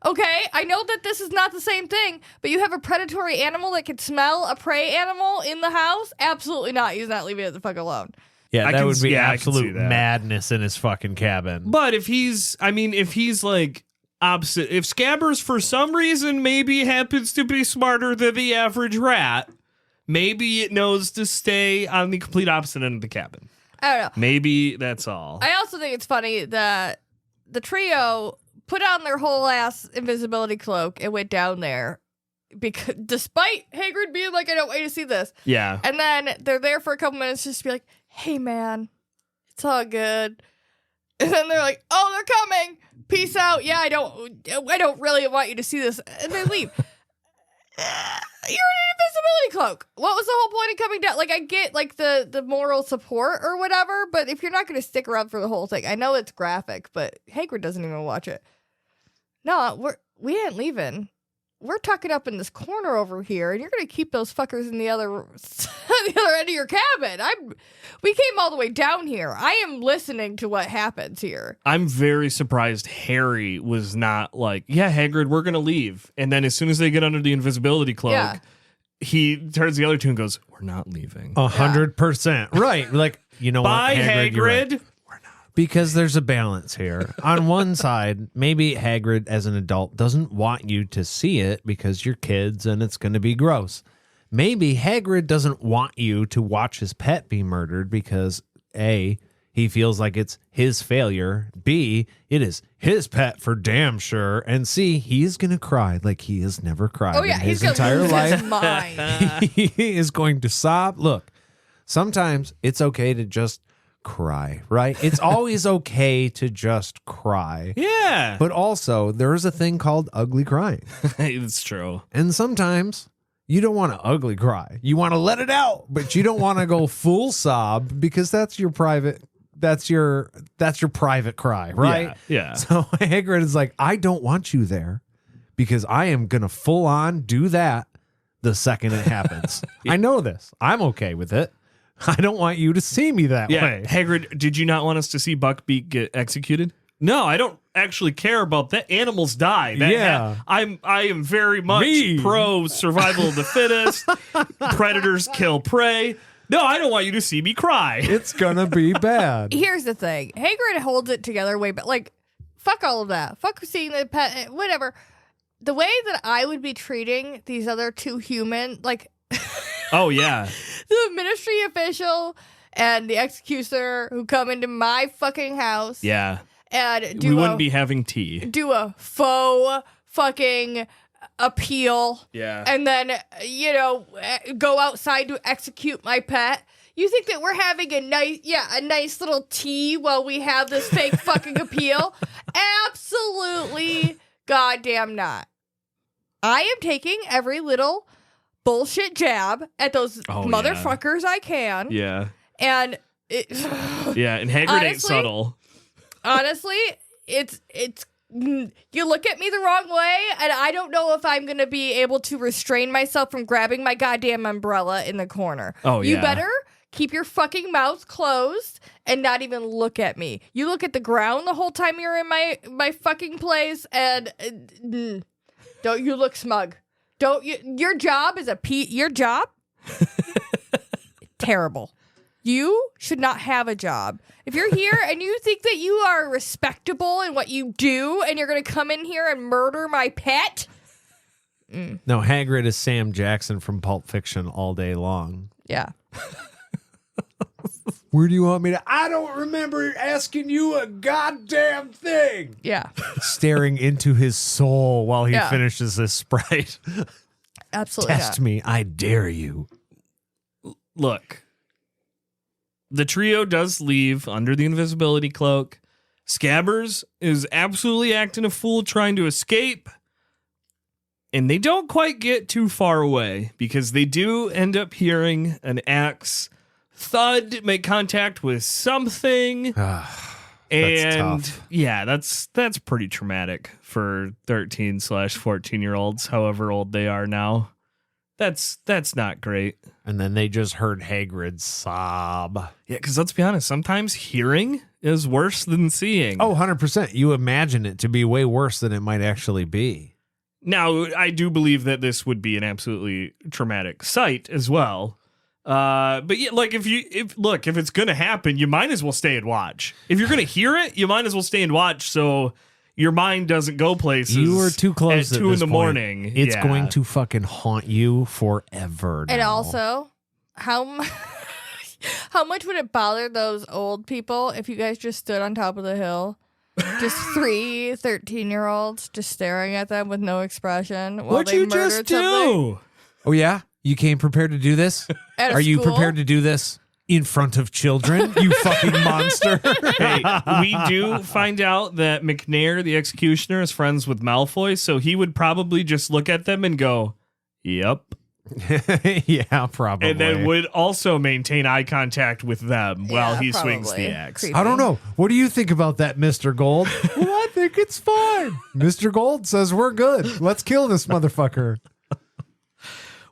Speaker 3: Okay, I know that this is not the same thing, but you have a predatory animal that can smell a prey animal in the house? Absolutely not. He's not leaving it the fuck alone.
Speaker 2: Yeah,
Speaker 1: I
Speaker 2: that
Speaker 1: can
Speaker 2: would
Speaker 1: see-
Speaker 2: be
Speaker 1: yeah, I can see
Speaker 2: absolute
Speaker 1: that.
Speaker 2: madness in his fucking cabin.
Speaker 1: But if he's like opposite, if Scabbers for some reason maybe happens to be smarter than the average rat, maybe it knows to stay on the complete opposite end of the cabin.
Speaker 3: I don't know.
Speaker 1: Maybe that's all.
Speaker 3: I also think it's funny that the trio put on their whole ass invisibility cloak and went down there because despite Hagrid being like, I don't wait to see this.
Speaker 1: Yeah.
Speaker 3: And then they're there for a couple minutes just to be like, hey man, it's all good. And then they're like, oh, they're coming. Peace out. Yeah, I don't really want you to see this. And they leave. You're an invisibility cloak. What was the whole point of coming down? Like, I get, like, the moral support or whatever, but if you're not going to stick around for the whole thing, I know it's graphic, but Hagrid doesn't even watch it. No, we ain't leaving. We're tucking up in this corner over here, and you're going to keep those fuckers in the other end of your cabin. We came all the way down here. I am listening to what happens here.
Speaker 1: I'm very surprised Harry was not like, yeah, Hagrid, we're going to leave. And then as soon as they get under the invisibility cloak, he turns to the other two and goes, we're not leaving.
Speaker 2: 100%. Right. Like, you know
Speaker 1: Bye,
Speaker 2: what, Hagrid?
Speaker 1: Hagrid.
Speaker 2: Because there's a balance here. On one side, maybe Hagrid as an adult doesn't want you to see it because you're kids and it's going to be gross. Maybe Hagrid doesn't want you to watch his pet be murdered because A, he feels like it's his failure. B, it is his pet for damn sure. And C, he's going to cry like he has never cried in his entire life.
Speaker 3: His mind.
Speaker 2: He is going to sob. Look, sometimes it's okay to just cry, right? It's always okay to just cry.
Speaker 1: Yeah.
Speaker 2: But also, there is a thing called ugly crying.
Speaker 1: It's true.
Speaker 2: And sometimes you don't want to ugly cry. You want to let it out, but you don't want to go full sob because that's your private private cry, right?
Speaker 1: Yeah.
Speaker 2: So Hagrid is like, I don't want you there because I am going to full on do that the second it happens. I know this. I'm okay with it. I don't want you to see me that way.
Speaker 1: Hagrid, did you not want us to see Buckbeak get executed? No, I don't actually care about that. Animals die. I am very much pro survival of the fittest. Predators kill prey. No, I don't want you to see me cry.
Speaker 2: It's gonna be bad.
Speaker 3: Here's the thing. Hagrid holds it together way back. Like, fuck all of that. Fuck seeing the pet, whatever. The way that I would be treating these other two human, like...
Speaker 1: Oh, yeah.
Speaker 3: The ministry official and the executioner who come into my fucking house.
Speaker 1: Yeah.
Speaker 3: And
Speaker 1: we wouldn't be having tea.
Speaker 3: Do a faux fucking appeal.
Speaker 1: Yeah.
Speaker 3: And then, go outside to execute my pet. You think that we're having a nice little tea while we have this fake fucking appeal? Absolutely goddamn not. I am taking every little bullshit jab at those motherfuckers I can.
Speaker 1: Yeah.
Speaker 3: And
Speaker 1: and Hagrid ain't subtle.
Speaker 3: Honestly, it's you look at me the wrong way, and I don't know if I'm going to be able to restrain myself from grabbing my goddamn umbrella in the corner.
Speaker 1: Oh, yeah.
Speaker 3: You better keep your fucking mouth closed and not even look at me. You look at the ground the whole time you're in my fucking place, and don't you look smug. Don't you? Your job is your job? Terrible. You should not have a job. If you're here and you think that you are respectable in what you do and you're going to come in here and murder my pet?
Speaker 2: No, Hagrid is Sam Jackson from Pulp Fiction all day long.
Speaker 3: Yeah.
Speaker 2: Where do you want me to? I don't remember asking you a goddamn thing.
Speaker 3: Yeah.
Speaker 2: Staring into his soul while he finishes this Sprite.
Speaker 3: Absolutely.
Speaker 2: Test me. I dare you.
Speaker 1: Look, the trio does leave under the invisibility cloak. Scabbers is absolutely acting a fool trying to escape. And they don't quite get too far away because they do end up hearing an axe thud make contact with something. And
Speaker 2: tough.
Speaker 1: Yeah, that's pretty traumatic for 13/14-year-olds, however old they are now. That's not great.
Speaker 2: And then they just heard Hagrid sob.
Speaker 1: Yeah, because let's be honest, sometimes hearing is worse than seeing.
Speaker 2: Oh, 100%. You imagine it to be way worse than it might actually be.
Speaker 1: Now, I do believe that this would be an absolutely traumatic sight as well. But yeah, like if it's gonna happen, you might as well stay and watch. If you're gonna hear it, you might as well stay and watch so your mind doesn't go places.
Speaker 2: You are too close
Speaker 1: at 2 in the morning.
Speaker 2: It's going to fucking haunt you forever now.
Speaker 3: And also, how much would it bother those old people if you guys just stood on top of the hill? Just 3 13-year-olds just staring at them with no expression while
Speaker 1: What'd
Speaker 3: they
Speaker 1: you
Speaker 3: murdered
Speaker 1: just do?
Speaker 3: something?
Speaker 2: Oh, yeah? You came prepared to do this?
Speaker 3: At a
Speaker 2: Are you
Speaker 3: school?
Speaker 2: prepared to do this in front of children, you fucking monster?
Speaker 1: Hey, we do find out that McNair, the executioner, is friends with Malfoy, so he would probably just look at them and go, Yep.
Speaker 2: Yeah, probably.
Speaker 1: And then would also maintain eye contact with them while he swings the
Speaker 3: probably.
Speaker 1: axe.
Speaker 3: Creepy.
Speaker 2: I don't know. What do you think about that, Mr. Gold? Well, I think it's fine. Mr. Gold says we're good. Let's kill this motherfucker.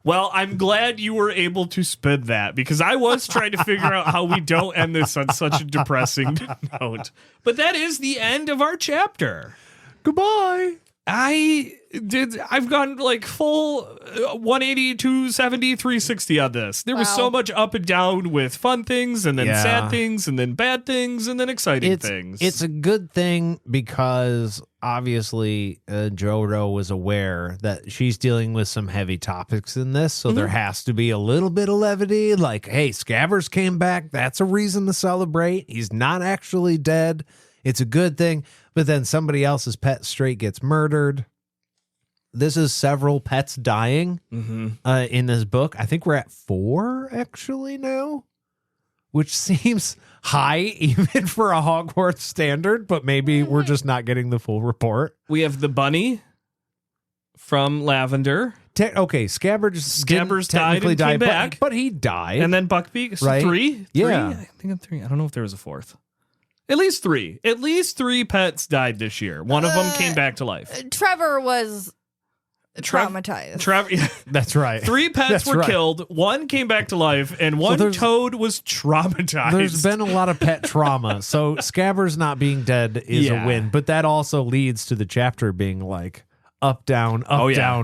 Speaker 1: Well, I'm glad you were able to spin that because I was trying to figure out how we don't end this on such a depressing note. But that is the end of our chapter.
Speaker 2: Goodbye.
Speaker 1: I've gone like full 180, 270, 360 on this. There was so much up and down with fun things and then sad things and then bad things and then exciting things.
Speaker 2: It's a good thing because obviously Jodo was aware that she's dealing with some heavy topics in this. So there has to be a little bit of levity. Like, hey, Scabbers came back. That's a reason to celebrate. He's not actually dead. It's a good thing. But then somebody else's pet straight gets murdered. This is several pets dying in this book. I think we're at 4 actually now, which seems high even for a Hogwarts standard, but maybe we're just not getting the full report.
Speaker 1: We have the bunny from Lavender.
Speaker 2: Scabbers
Speaker 1: died and came back.
Speaker 2: but he died.
Speaker 1: And then Buckbeak. So
Speaker 2: Right?
Speaker 1: 3?
Speaker 2: Yeah.
Speaker 1: I think I'm 3. I don't know if there was a 4th. At least 3. At least 3 pets died this year. One of them came back to life.
Speaker 3: Trevor was traumatized.
Speaker 1: Trevor.
Speaker 2: That's right.
Speaker 1: 3 pets were killed. 1 came back to life, and 1 toad was traumatized.
Speaker 2: There's been a lot of pet trauma. So Scabbers not being dead is a win, but that also leads to the chapter being like up, down,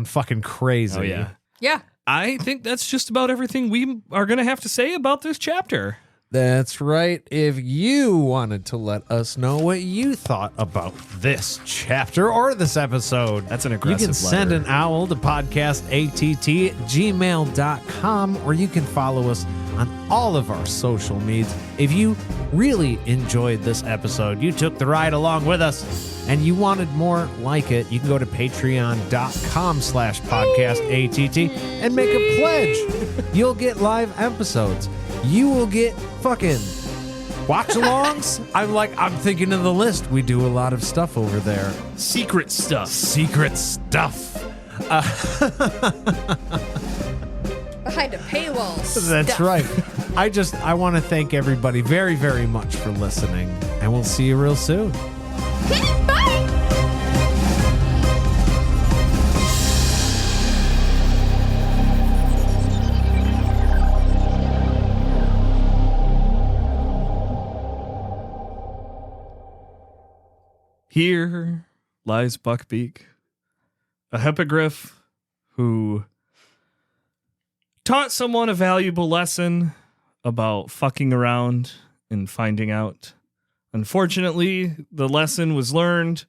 Speaker 2: fucking crazy.
Speaker 1: Oh, yeah.
Speaker 3: Yeah.
Speaker 1: I think that's just about everything we are going to have to say about this chapter.
Speaker 2: That's right. If you wanted to let us know what you thought about this chapter or this episode,
Speaker 1: That's an
Speaker 2: you
Speaker 1: aggressive
Speaker 2: can send
Speaker 1: letter.
Speaker 2: an owl to podcastatt@gmail.com, or you can follow us on all of our social medias. If you really enjoyed this episode, you took the ride along with us, and you wanted more like it, you can go to patreon.com/podcastatt and make a pledge. You'll get live episodes. You will get fucking watch-alongs. I'm thinking of the list. We do a lot of stuff over there.
Speaker 1: Secret stuff.
Speaker 2: Secret stuff.
Speaker 3: Behind a paywall.
Speaker 2: That's
Speaker 3: stuff.
Speaker 2: right. I want to thank everybody very, very much for listening, and we'll see you real soon.
Speaker 3: Bye.
Speaker 1: Here lies Buckbeak, a hippogriff who taught someone a valuable lesson about fucking around and finding out. Unfortunately, the lesson was learned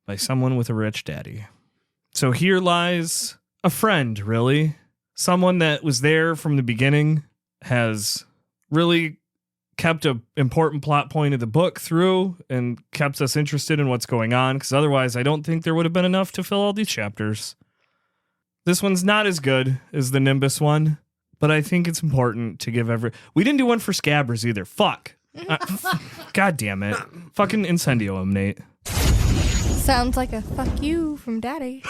Speaker 1: by someone with a rich daddy. So here lies a friend, really. Someone that was there from the beginning, has really kept an important plot point of the book through and kept us interested in what's going on, because otherwise I don't think there would have been enough to fill all these chapters. This one's not as good as the Nimbus one, but I think it's important to give we didn't do one for Scabbers either. Fuck. God damn it. Fucking incendio him, Nate.
Speaker 3: Sounds like a fuck you from Daddy.